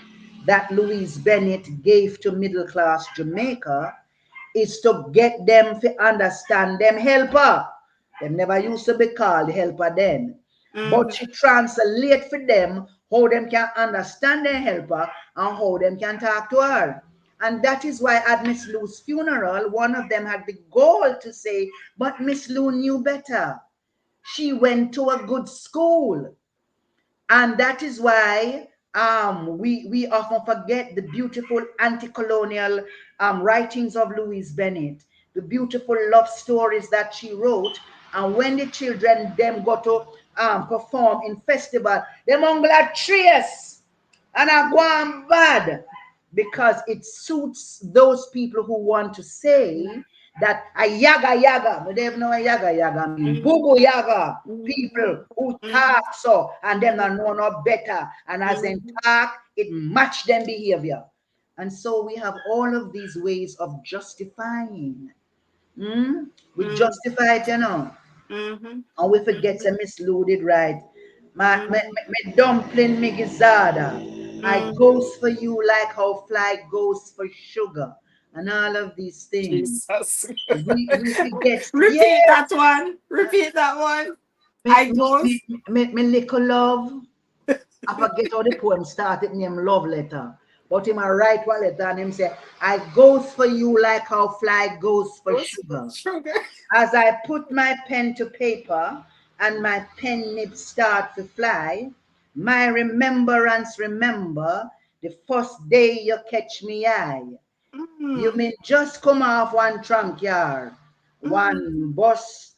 that Louise Bennett gave to middle class Jamaica is to get them to understand them helper. They never used to be called helper then. But she translate for them how them can understand their helper and how them can talk to her. And that is why at Miss Lou's funeral, one of them had the goal to say, but Miss Lou knew better. She went to a good school. And that is why we often forget the beautiful anti-colonial writings of Louise Bennett, the beautiful love stories that she wrote. And when the children them go to perform in festival, them ungle trace and are going bad because it suits those people who want to say that a yaga yaga, but they have no yaga yaga mean. Bubu yaga, people who talk so and them not know no better. And as they talk, it match them behavior. And so we have all of these ways of justifying. We justify it, you know. And we forget to misloaded right. My dumpling, me gizzada. I goes for you like how fly goes for sugar. And all of these things. Jesus. We forget, Repeat yeah, that one. Repeat that one. me, I goes. me little love. I forget how the poem started, name love letter. But him a write one letter and him say, I goes for you like how fly goes for sugar. Sugar. As I put my pen to paper and my pen nibs start to fly, my remembrance remember the first day you catch me eye. You mean just come off one trunk yard, one bus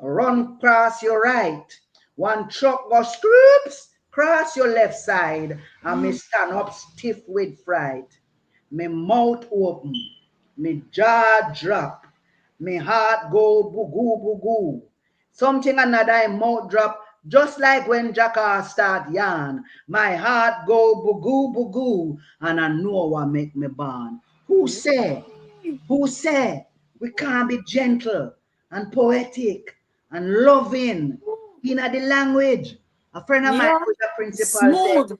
run cross your right. One truck go scoops cross your left side, and me Mm. stand up stiff with fright. Me mouth open, me jaw drop, me heart go boo boo. Something another in mouth drop, just like when jackass start yarn. My heart go boo boo, and I know what make me born. Who say? Who say we can't be gentle and poetic and loving in the language? A friend of mine Yeah. who's a principal said, Smooth.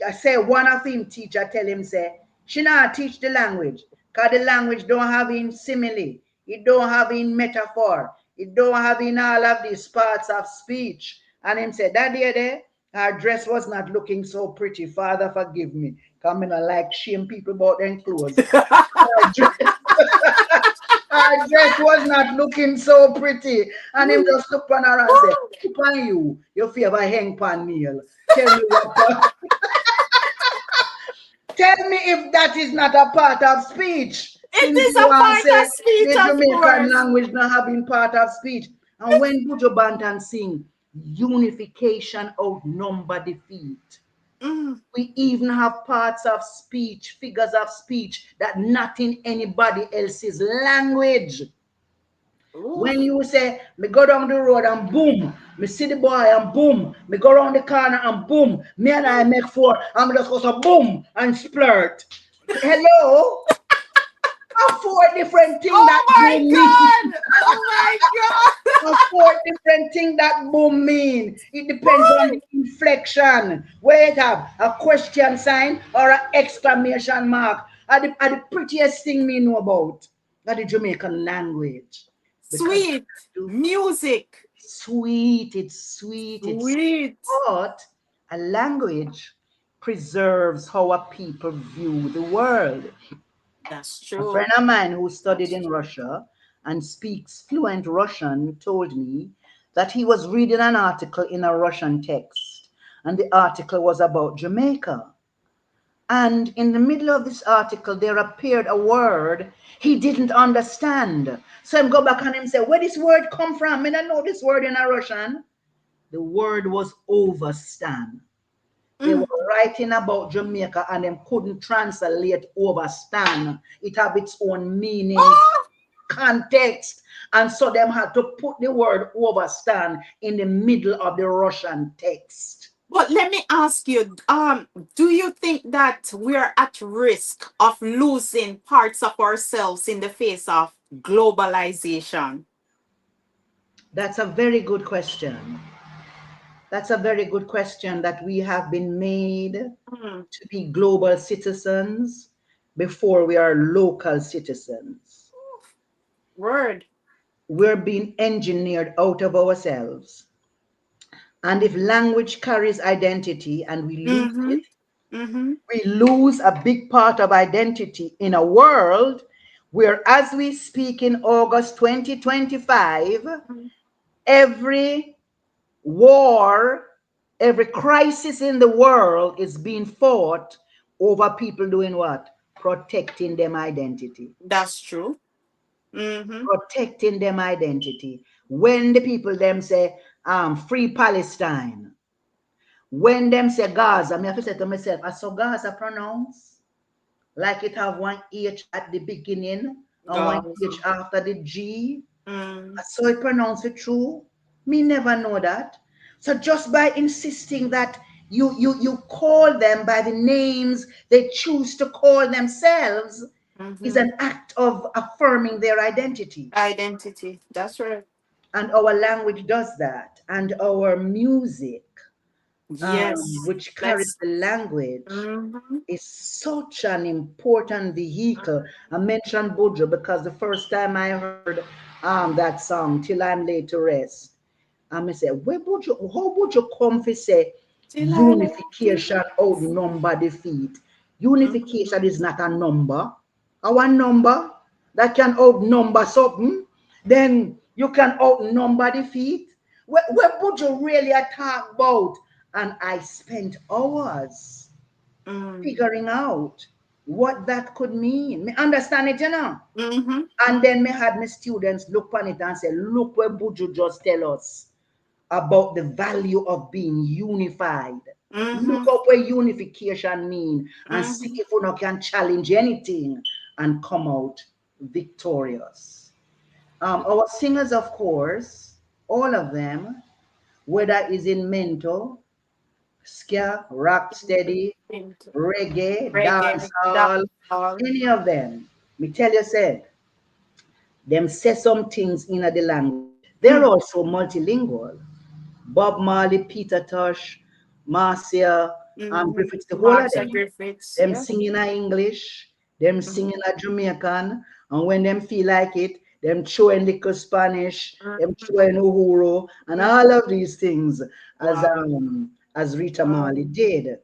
I say one of him teacher tell him say, she not teach the language, cause the language don't have in simile, it don't have in metaphor, it don't have in all of these parts of speech. And him said, that day there, her dress was not looking so pretty. Father forgive me. Come in, I like shame people about their clothes. Her dress, her dress was not looking so pretty. And him just look on her and say, upon you favor hang pan meal. Tell me what. Tell me if that is not a part of speech. It Since is you a want to part of say speech, the of Jamaican course. language not having part of speech. And when Buju Banton sing, unification outnumber defeat. Mm. We even have parts of speech, figures of speech that not in anybody else's language. Ooh. When you say, me go down the road and boom, me see the boy and boom, me go around the corner and boom, me and I make four, and me just go so boom and splurt. Hello? A four different thing that Oh my boom mean. God! Oh my A four different thing that boom mean. It depends on God! the inflection. Where it have a question sign or an exclamation mark. Are the prettiest thing me know about. That the Jamaican language. Because Sweet music. sweet, it's sweet, it's Sweet. but a language preserves how a people view the world. That's A true. friend of mine who studied That's in true. Russia and speaks fluent Russian told me that he was reading an article in a Russian text, and the article was about Jamaica. And in the middle of this article, there appeared a word he didn't understand. So him go back and him say, where this word come from? I don't know this word in a Russian. The word was overstand. They were Mm. writing about Jamaica and them couldn't translate overstand. It have its own meaning, Oh, context. And so them had to put the word overstand in the middle of the Russian text. but let me ask you, do you think that we're at risk of losing parts of ourselves in the face of globalization? That's a very good question. That's a very good question that we have been made Mm. to be global citizens before we are local citizens. Word. We're being engineered out of ourselves. And if language carries identity and we lose Mm-hmm. it, Mm-hmm. we lose a big part of identity in a world where, as we speak in August 2025, every war, every crisis in the world is being fought over people doing what? Protecting them identity. That's true. Mm-hmm. Protecting them identity. When the people them say, free Palestine, when them say Gaza, me have to say to myself, I saw Gaza pronounce like it have one H at the beginning and one H Gaza. after the G. Mm. I saw it pronounce it true. Me never know that. So just by insisting that you call them by the names they choose to call themselves is Mm-hmm. an act of affirming their identity. Identity. That's right. And our language does that. And our music, Yes. which carries Let's. the language, Mm-hmm. is such an important vehicle. I mentioned Buju because the first time I heard that song, Till I'm Laid to Rest, I say, where would you, how would you come to say Till I lay to unification rest. outnumber defeat? Mhm. Unification is not a number. Our number that can outnumber something, then you can outnumber defeat. Where would you really talk about? And I spent hours Mm. figuring out. what that could mean. Me understand it, you know. Mm-hmm. And then me had my students look on it and say, look what Buju just tell us about the value of being unified. Look Mm-hmm. up what unification mean and see Mm-hmm. if we not can challenge anything and come out victorious. Our singers, of course, all of them, whether is in mental, ska, rock steady, Into reggae, reggae, dancehall, dancehall. any of them, me tell you, said, them say some things in the language. They're Mm. also multilingual. Bob Marley, Peter Tosh, Marcia, Mm-hmm. Griffiths, the whole of Marcia them. Griffiths, Them yeah. singing a English, them singing a Jamaican, and when them feel like it, them throwing little Spanish, them Mm-hmm. throwing Uhuru, and all of these things, Wow. as Rita Wow. Marley did.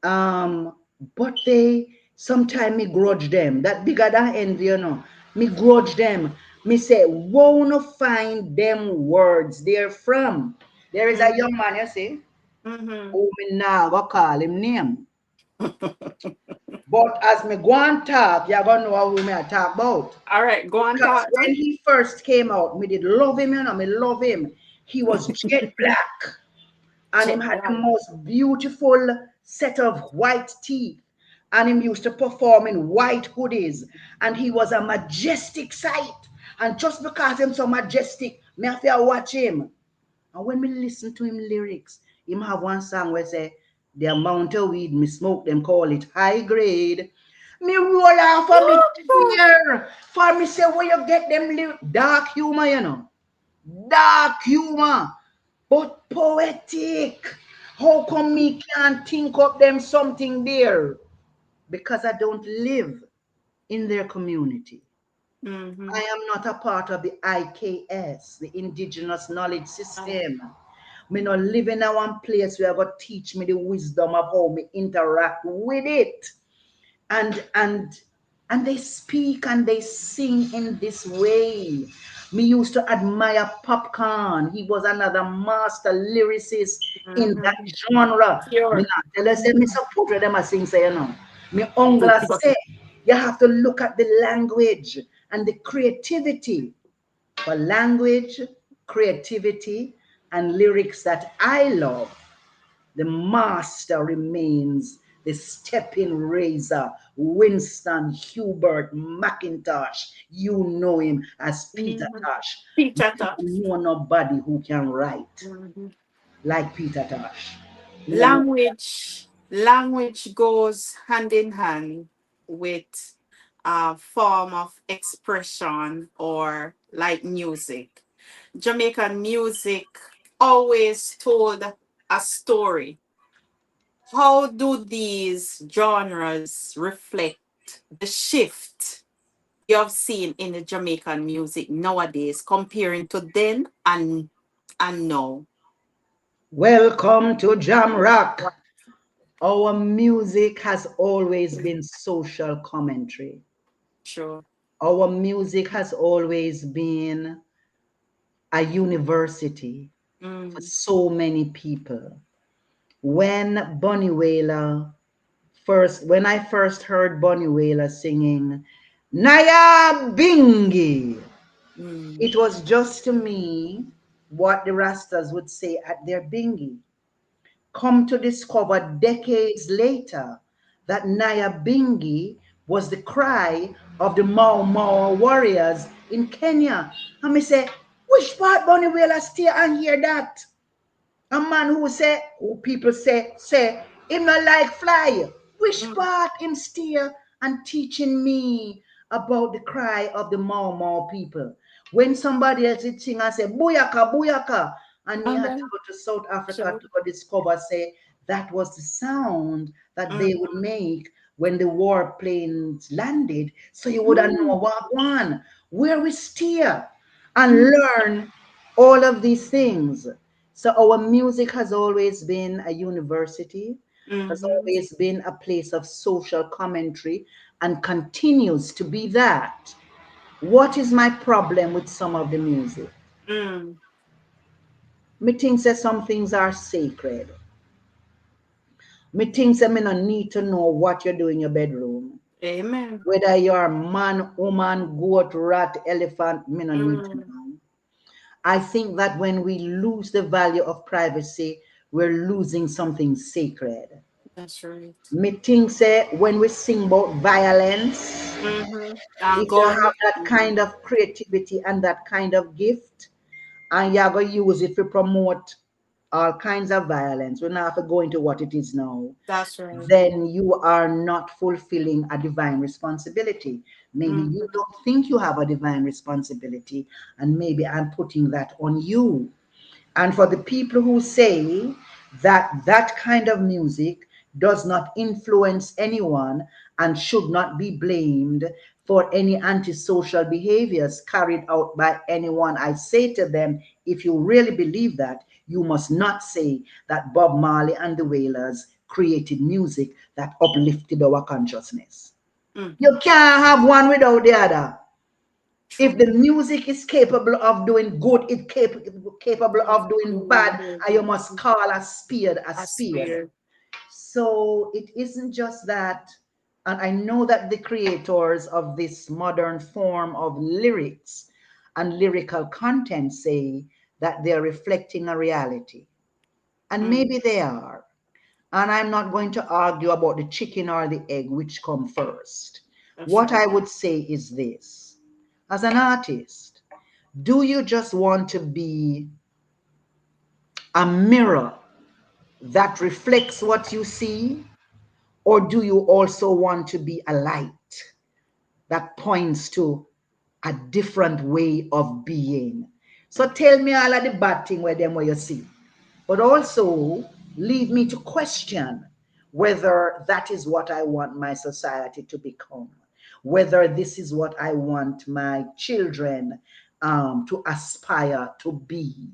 But they sometimes me grudge them. That bigger than envy, you know. Me grudge them. Me say, won't find them words they're from. There is a Mm-hmm. young man, you see, Mm-hmm. who me now go call him name. But as me go and talk, you're gonna know who me I talk about. All right, go on, Because talk when to. he first came out, me did love him, you know, me love him. He was jet black. And him Jet had the black. most beautiful set of white teeth. And him used to perform in white hoodies. And he was a majestic sight. And just because him so majestic, me have to watch him. And when me listen to him lyrics, him have one song where say, the amount of weed me smoke, them call it high grade. Me roll off of me tear. For me say, where you get them dark humor, you know. Dark humor, but poetic. How come me can't think of them something there? Because I don't live in their community. Mm-hmm. I am not a part of the IKS, the Indigenous Knowledge Oh. System. Me not live in a one place where God teach me the wisdom of how me interact with it. and and and they speak and they sing in this way. Me used to admire Popcorn. He was another master lyricist in that Mm-hmm. genre. Me Pure. not tell us say me Mm-hmm. support with them I sing say, you know. Me uncle say you have to look at the language and the creativity. For language, creativity, and lyrics that I love, the master remains the stepping razor, Winston Hubert McIntosh. You know him as Peter Mm-hmm. Tosh. Me Peter don't touch. know nobody who can write Mm-hmm. like Peter Tosh. Me don't know. Language goes hand in hand with a form of expression or like music. Jamaican music always told a story. How do these genres reflect the shift you have seen in the Jamaican music nowadays comparing to then and now? Welcome to Jam Rock. What? Our music has always been social commentary. Sure. Our music has always been a university for Mm, so many people. When Bunny Wailer when I first heard Bunny Wailer singing Naya Bingi, mm, it was just to me what the Rastas would say at their bingi. Come to discover decades later that Naya Bingi was the cry of the Mau Mau warriors in Kenya. And me say, which part Bunny Wailer stay and hear that? A man who people say, him not like fly. Which mm, part him steer and teaching me about the cry of the Mau Mau people? When somebody else would sing and say, booyaka, booyaka, and me and had to then go to South Africa sure. to go discover, say, that was the sound that Mm, they would make when the warplanes landed. So you would have mm, know what one, where we steer and mm, learn all of these things. So our music has always been a university, has mhm, always been a place of social commentary, and continues to be that. What is my problem with some of the music? mm, Me think that some things are sacred. Me think that me not need to know what you do in your bedroom. Amen. Whether you're man, woman, goat, rat, elephant, me no need to Mm, know. I think that when we lose the value of privacy, we're losing something sacred. that's right. Me think say when we sing about violence, Mm-hmm. And if you gun. have that kind Mhm. of creativity and that kind of gift, and you're going to use it to promote all kinds of violence, we're not have to go into what it is now, That's right. then you are not fulfilling a divine responsibility. Maybe you Mm-hmm. don't think you have a divine responsibility, and maybe I'm putting that on you. And for the people who say that that kind of music does not influence anyone and should not be blamed for any antisocial behaviors carried out by anyone, I say to them, if you really believe that, you must not say that Bob Marley and the Wailers created music that uplifted our consciousness. Mm-hmm. You can't have one without the other. If True. the music is capable of doing good, it's capable Of of doing bad, good. and you must call a spade a A spade. spear. So it isn't just that, and I know that the creators of this modern form of lyrics and lyrical content say that they're reflecting a reality. And Mm, maybe they are. And I'm not going to argue about the chicken or the egg, which come first. that's What right. I would say is this: as an artist, do you just want to be a mirror that reflects what you see? Or do you also want to be a light that points to a different way of being? So tell me all of the bad thing where them where you see. But also lead me to question whether that is what I want my society to become, whether this is what I want my children to aspire to be.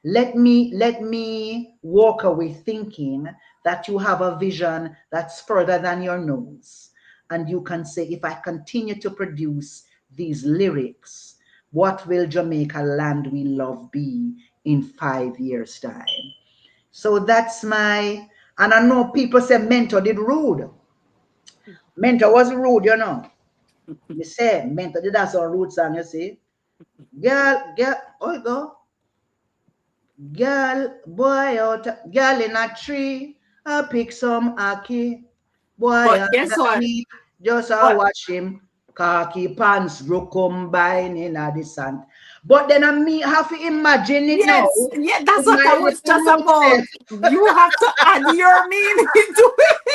Let me walk away thinking that you have a vision that's further than your nose, and you can say, if I continue to produce these lyrics, what will Jamaica land we love be in 5 years time? So that's my, and I know people say mentor did rude. Mentor wasn't rude, you know. Me say mentor did that some rude song, you see. Girl, oh go. Girl in a tree, I pick some ackee. Boy But guess what? underneath, just I But watch him. Khaki pants go combine in a the sand. But then I me have to imagine it now yes, yeah, that's with what my I was little just root about. self. You have to add your meaning into it.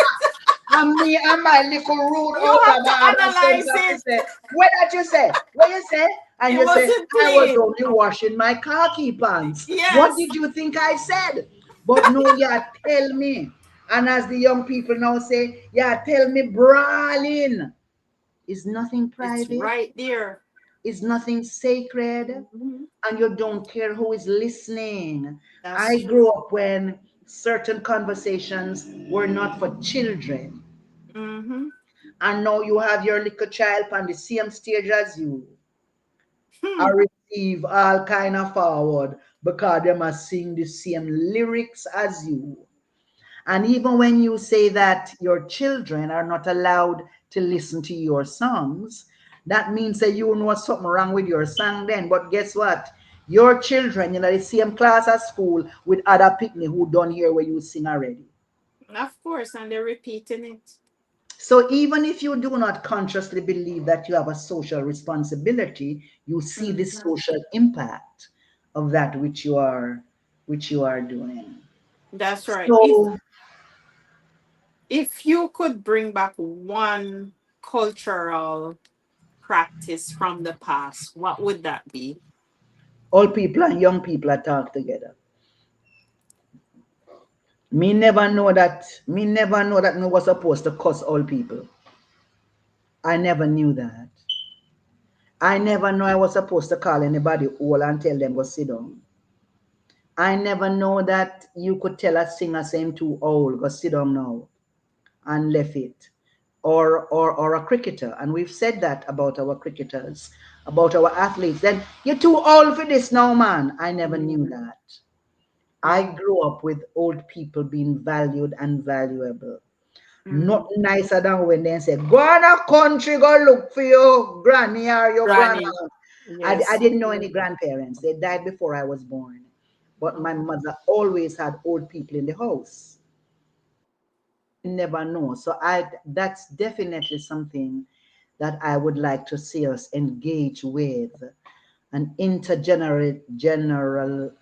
And me and my little rude You out have of to order sense analyze have to it. say, what did you say? What you say? And It you say, wasn't I was clean. only washing my khaki pants. What Yes, did you think I said? But no, yeah, tell me. And as the young people now say, yeah, tell me, brawling. Is nothing it's private, right there. is nothing sacred, Mhm. and you don't care who is listening. That's I grew true. up when certain conversations were not for children. Mm-hmm. And now you have your little child on the same stage as you. I Hmm. receive all kind of forward because them are sing the same lyrics as you. And even when you say that your children are not allowed to listen to your songs, that means that you know something wrong with your song then. But guess what? Your children in the same class at school with other people who don't hear where you sing already. Of course, and they're repeating it. So even if you do not consciously believe that you have a social responsibility, you see the Mhm. social impact of that which you are doing. That's right. So If you could bring back one cultural practice from the past, what would that be? old people and young people are talk together. Me never know that me was supposed to cuss old people. I never knew that. I never know I was supposed to call anybody old and tell them go sit down. I never know that you could tell a singer saying too old, go sit down now and left it. Or a cricketer. And we've said that about our cricketers, about our athletes. Then you're too old for this now, man. I never knew Mm, that. I mm, grew up with old people being valued and valuable. Mm. Nothing nicer than when they say, go on a country, go look for your granny or your grandma. Granny. I Yes. didn't know any grandparents. They died before I was born. But my Oh. mother always had old people in the house. You never know. So that's definitely something that I would like to see us engage with, an intergenerational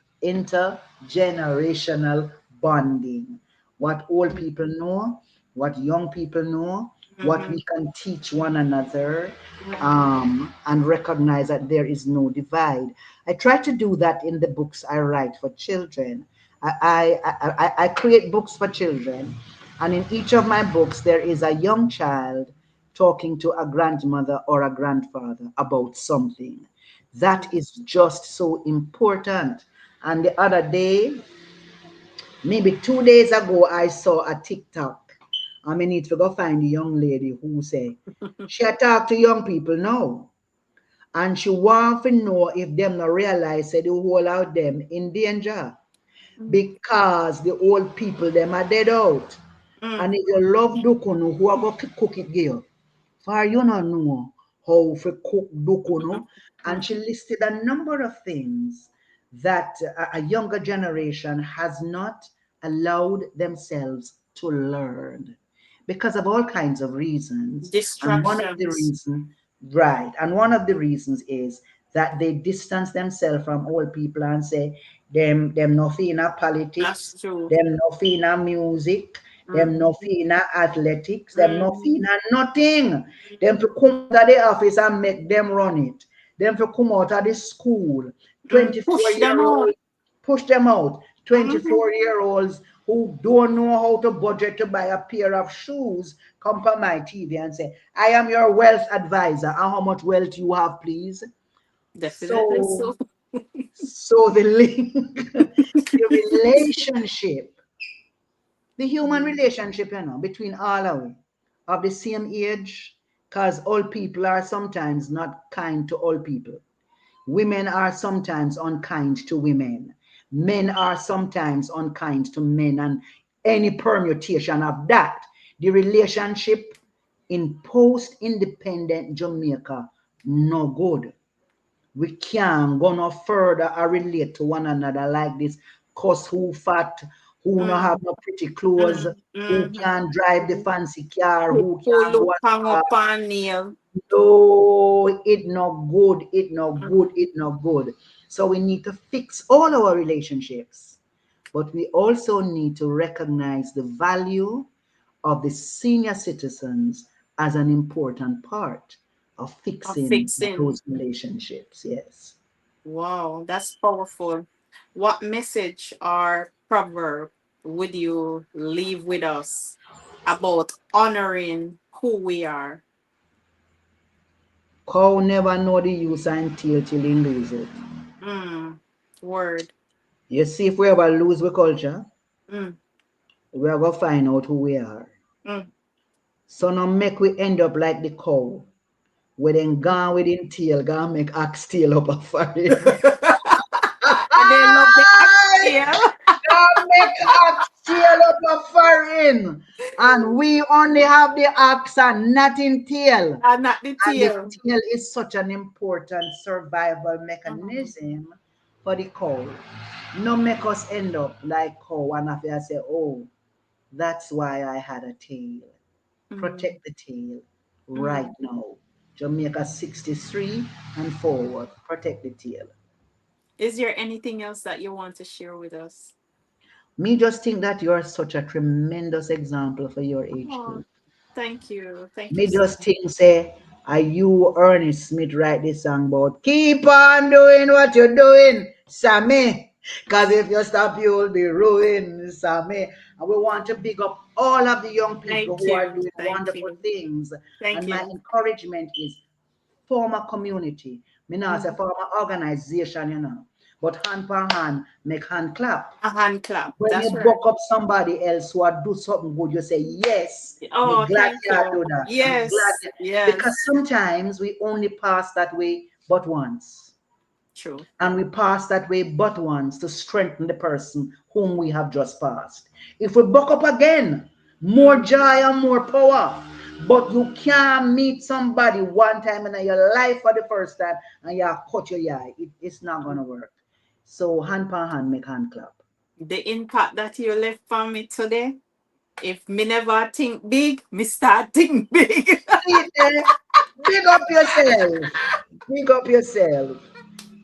bonding. What old people know, what young people know, what Mm-hmm. we can teach one another, Mm-hmm. and recognize that there is no divide. I try to do that in the books I write for children. I create books for children, and in each of my books, there is a young child talking to a grandmother or a grandfather about something. That is just so important. And the other day, maybe 2 days ago, I saw a TikTok. I mean, need to go find the young lady who say she a talk to young people now, and she want to know if them not realize that the whole of them in danger Mm. because the old people them are dead out. Mm. And if you love dukunu, who are going to cook it give? For you not know how to cook dukunu. And she listed a number of things that a younger generation has not allowed themselves to learn because of all kinds of reasons. And one of the Distractions. reasons, right, and one of the reasons is that they distance themselves from old people and say, them no in That's politics, true. them no in music, them no Mm-hmm. in athletics, them no in Mm-hmm. nothing. Them to come out of the office and make them run it. Them to come out of the school. Mm. 24 Push year them out. old push them out. Mm-hmm. 24-year-olds who don't know how to budget to buy a pair of shoes come on my TV and say, I am your wealth advisor. And how much wealth you have, please? Definitely So, so. so the link, the relationship, the human Mm. relationship, between all of the same age, because old people are sometimes not kind to old people. Women are sometimes unkind to women. Men are sometimes unkind to men, and any permutation of that. The relationship in post independent Jamaica, no good. We can't go no further or relate to one another like this. Cause who fat, who no have Mm. no pretty clothes, Mm. who can drive the Mm-hmm. fancy car, Who who who can go look and hang up on nail. no, it not good, it not good, Mm. it not good. So we need to fix all our relationships, but we also need to recognize the value of the senior citizens as an important part of Of fixing fixing. those relationships. Yes. Wow, that's powerful. What message or proverb would you leave with us about honoring who we are? Cow never know the use and tail till he lose it. Mm. Word. You see, if we ever lose we culture, Mm. we are gonna find out who we are. Mm. So now make we end up like the cow. We then gone with him tail, gonna make ox tail up a foreign. And they love the oxtail. Gonna make ox tail up a foreign. And we only have the ox and nothing tail. And not the And the tail. tail is such an important survival Mhm. mechanism for the cow. No make us end up like cow and if you say, oh, that's why I had a tail. Mm. Protect the tail right Mm. now. Jamaica 63 and forward. Protect the tail. Is there anything else that you want to share with us? Me just think that you're such a tremendous example for your age Oh, group. thank you. Thank you Me so just much. think say, are you Ernest Smith write this song about keep on doing what you're doing, Sammy. Cause if you stop, you'll be ruined, Sammy. And we want to big up all of the young people Thank who are you. doing Thank wonderful you. things. Thank And my you. encouragement is form a community. Me not say Mhm. form an organization. But hand per hand, make hand clap. A hand clap. When you That's right. buck up somebody else who are do something good, you say, yes, me Oh, glad thank you are do you. that. I'm glad Yes. because Yes. sometimes we only pass that way but once. True. And we pass that way but once to strengthen the person whom we have just passed. If we buck up again, more joy and more power. But you can't meet somebody one time in your life for the first time and you cut your eye. It's not gonna work. So hand per hand make hand clap. The impact that you left for me today. If me never think big, me start think big. See it there? Big up yourself. Big up yourself.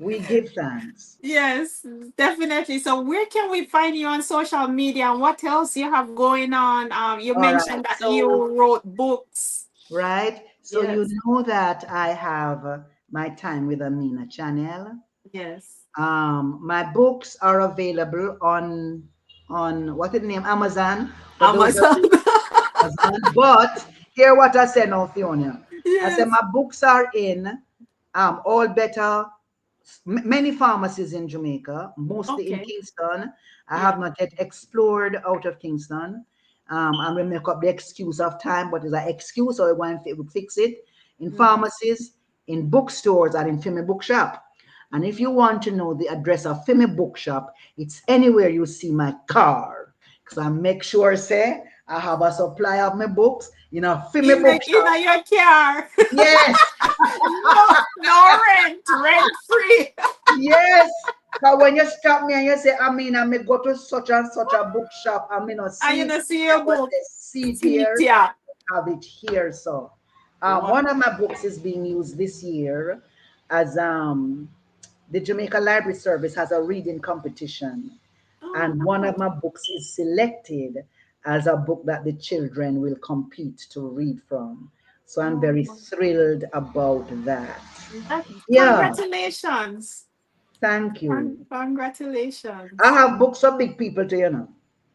We give thanks. Yes, definitely. So where can we find you on social media and what else you have going on? You All right. mentioned that you So wrote books. right. So you Yes, know that I have my time with Amina channel. yes. My books are available on what is the name, Amazon. For those of Amazon. you Amazon. But hear what I said now, Fiona. I said Yes. my books are in all better many pharmacies in Jamaica, mostly in Okay. Kingston. I Yeah. have not yet explored out of Kingston. And we make up the excuse of time, but it's an excuse, so we want to fix it in Mhm. pharmacies, in bookstores, and in Fimi Bookshop. And if you want to know the address of Fimi Bookshop, it's anywhere you see my car. Because I make sure, say, I have a supply of my books in a Fimi In Bookshop. your car. Yes, No, no rent free. yes. Because when you stop me and you say, I mean, I may go to such and such a bookshop, I may not I see you it know see here, your but book. they see it See it, here, yeah. have it here. So, Wow. one of my books is being used this year as the Jamaica Library Service has a reading competition, Oh, and one of nice. my books is selected as a book that the children will compete to read from. So I'm very Oh, thrilled about that. that, Yeah, congratulations. thank you. I Congratulations. have books for big people too, you know.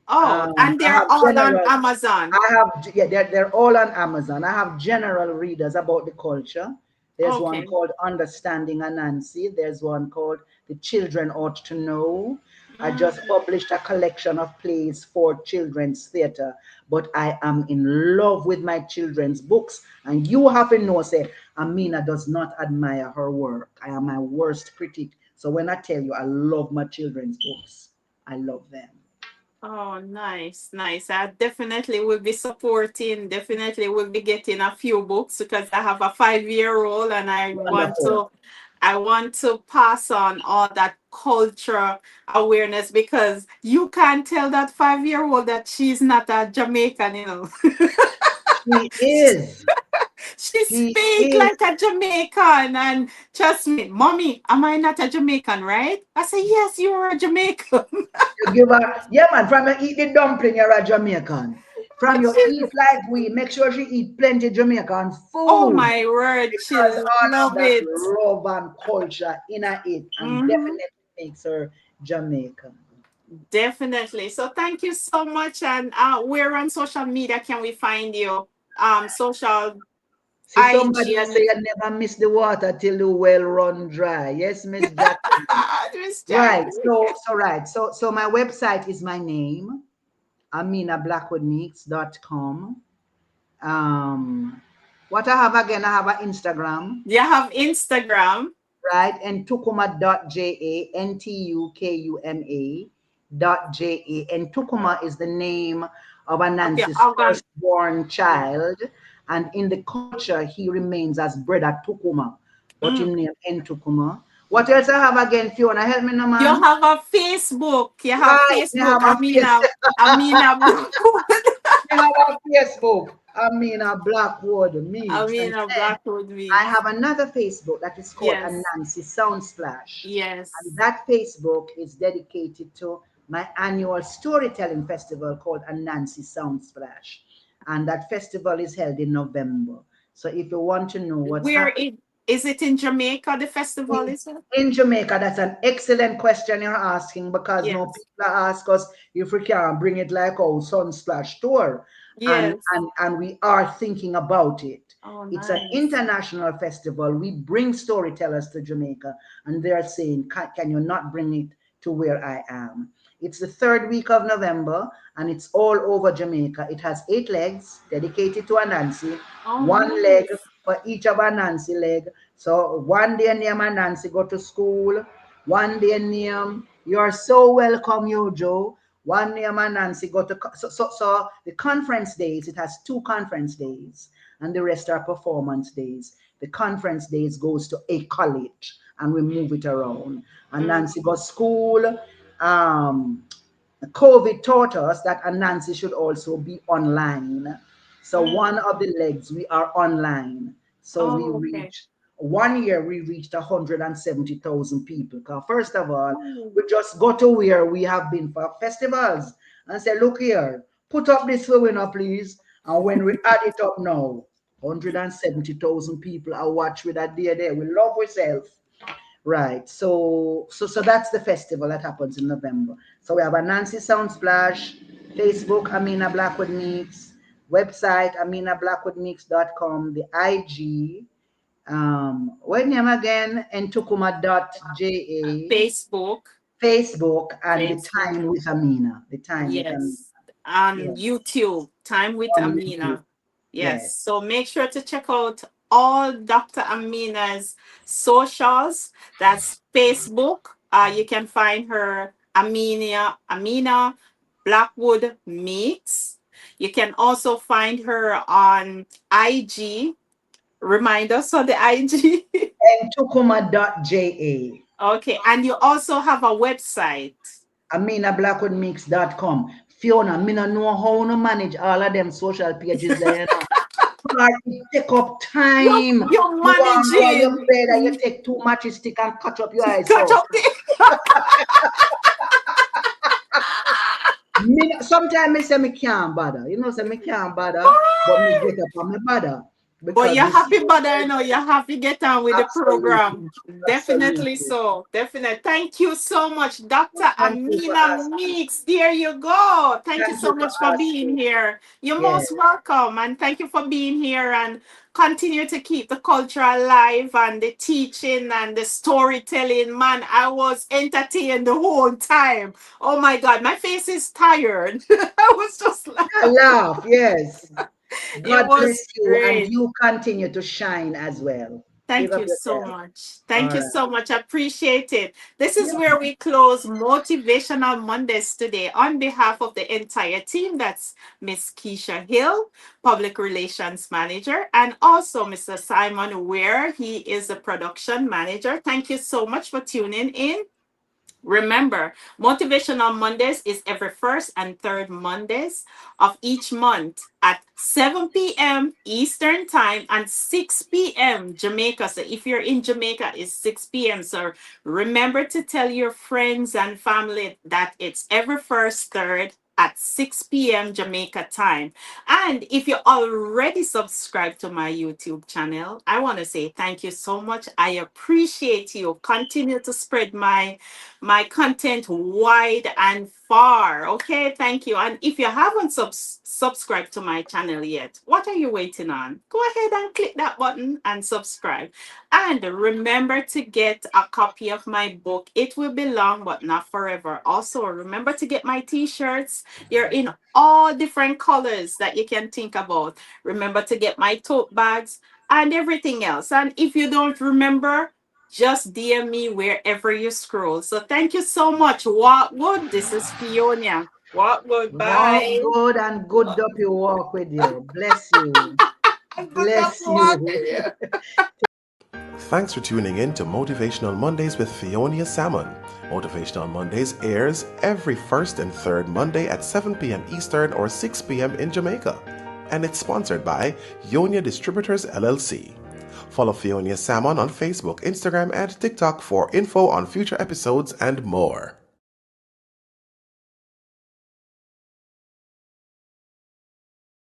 Oh, and I they're have all on general. Amazon. I have yeah, they're all on Amazon. I have general readers about the culture. There's one Okay. called Understanding Anansi. There's one called The Children Ought to Know. I just Mm. published a collection of plays for children's theater, but I am in love with my children's books. And you have to know, say, Amina does not admire her work. I am my worst critic. So when I tell you I love my children's books, I love them. Oh, nice, nice. I definitely will be supporting, definitely will be getting a few books because I have a 5-year-old and Wonderful. I want to pass on all that culture awareness because you can't tell that 5-year-old that she's not a Jamaican, you know. She is. She She speak is. like a Jamaican and trust me, mommy, am I not a Jamaican, right? I say, yes, you're a Jamaican. You give her, yeah, man, from you eat the dumpling, you're a Jamaican. From you eat like we, make sure she eat plenty Jamaican Oh food my word, she because all of love that it. love and culture in it and Hmm. definitely makes her Jamaican. Definitely. So thank you so much. And where on social media can we find you? Social See, somebody I say IG. you never miss the water till the well run dry. Yes, Miss Jacqueline. Miss Right. Jackie. So my website is my name, AminaBlackwoodMeeks.com. What I have again, I have an Instagram, You have Instagram. right? And Tukuma.ja, Ntukuma.ja. And Tukuma is the name of Okay, Anansi's organ. firstborn child. And in the culture, he remains as Brother Tukuma, but Mm. him name Ntukuma. What else I have again, Fiona? Help me, no You man. have a Facebook. You have Right, me Facebook. have a face. Amina Blackwood. Me have a Facebook. Amina Blackwood Meeks. And Amina then Blackwood I Meeks. have another Facebook that is called Yes. Anansi Soundsplash. And Yes. that Facebook is dedicated to my annual storytelling festival called Anansi Soundsplash. And that festival is held in November. So if you want to know what's Where happening it is it in Jamaica, the festival is it? in Jamaica, that's an excellent question you're asking because no Yes. people ask us if we can bring it like our Sunsplash tour. And, Yes. and we are thinking about it. Oh, It's an nice. international festival. We bring storytellers to Jamaica, and they're saying, can you not bring it to where I am? It's the third week of November, and it's all over Jamaica. It has 8 legs dedicated to Anansi, Oh, one leg nice. for each of Anansi leg. So one day name Anansi go to school. One day name You're So Welcome, Yojo. One name and Nancy go to so the conference days, it has 2 conference days, and the rest are performance days. The conference days goes to a college and we move it around. And Nancy goes school. COVID taught us that Nancy should also be online. So one of the legs we are online. So we Oh, okay. reach 1 year we reached 170,000 people. Because first of all, Oh, we just go to where we have been for festivals and say, look here, put up this for winner, please. And when we add it up now, 170,000 people are watch with that day there. We love ourselves. Right. So that's the festival that happens in November. So we have a Nancy Soundsplash, Facebook, Amina Blackwood Meeks, website, aminablackwoodmeeks.com, the IG, what name again? Entukuma.ja, Facebook. Facebook, and the Facebook. time with Amina. The time with Amina. Yes. On Yes. YouTube, Time with On YouTube. Amina. Yes. Yes. So make sure to check out all Dr. Amina's socials. That's Facebook. You can find her Amina Blackwood Meeks. You can also find her on IG. Remind us on the IG. Entukuma.ja. Okay. And you also have a website. AminaBlackwoodMix.com. Fiona, me no know how to manage all of them social pages there, you know. But it take up time. You're You want to go on your managing. bed and you take too much stick and catch up your eyes. Catch So up the sometimes I say me can't bother. You know, say me can't bother, but me get up on my bother. But Because you're this happy, but I know you have to get on with the program. absolutely, Definitely absolutely. so. Definitely. Thank you so much, Dr. Thank you for Amina asking. Meeks. There you go. Thank you Thank you so for much for being asking. here. You're Yes. most welcome. And thank you for being here and continue to keep the culture alive and the teaching and the storytelling. Man, I was entertained the whole time. Oh my God, my face is tired. I was just like, I laugh, yes. it God bless was you, and great. you continue to shine as well. Big Thank up you so yourself. much. All Thank you right. so much. I appreciate it. This is Yeah. where we close Motivational Mondays today on behalf of the entire team. That's Miss Keisha Hill, Public Relations Manager, and also Mr. Simon Ware. He is a production manager. Thank you so much for tuning in. Remember, Motivational Mondays is every first and third Mondays of each month at 7 p.m. Eastern Time and 6 p.m. Jamaica. So if you're in Jamaica, it's 6 p.m. So remember to tell your friends and family that it's every first, third at 6 p.m. Jamaica time. And if you already subscribed to my YouTube channel, I want to say thank you so much. I appreciate you. Continue to spread my content wide and far. Okay, thank you. And if you haven't subscribed to my channel yet, what are you waiting on? Go ahead and click that button and subscribe. And remember to get a copy of my book. It will be long, but not forever. Also, remember to get my t-shirts. They're in all different colors that you can think about. Remember to get my tote bags and everything else. And if you don't remember, just DM me wherever you scroll. So thank you so much. What good? This is Fiona. What good? Walk Bye. good and good up you walk with you. Bless you. Good luck Bless walking. you. Thanks for tuning in to Motivational Mondays with Fiona Salmon. Motivational Mondays airs every first and third Monday at 7 p.m. Eastern or 6 p.m. in Jamaica. And it's sponsored by Ionia Distributors LLC. Follow Fiona Salmon on Facebook, Instagram, and TikTok for info on future episodes and more.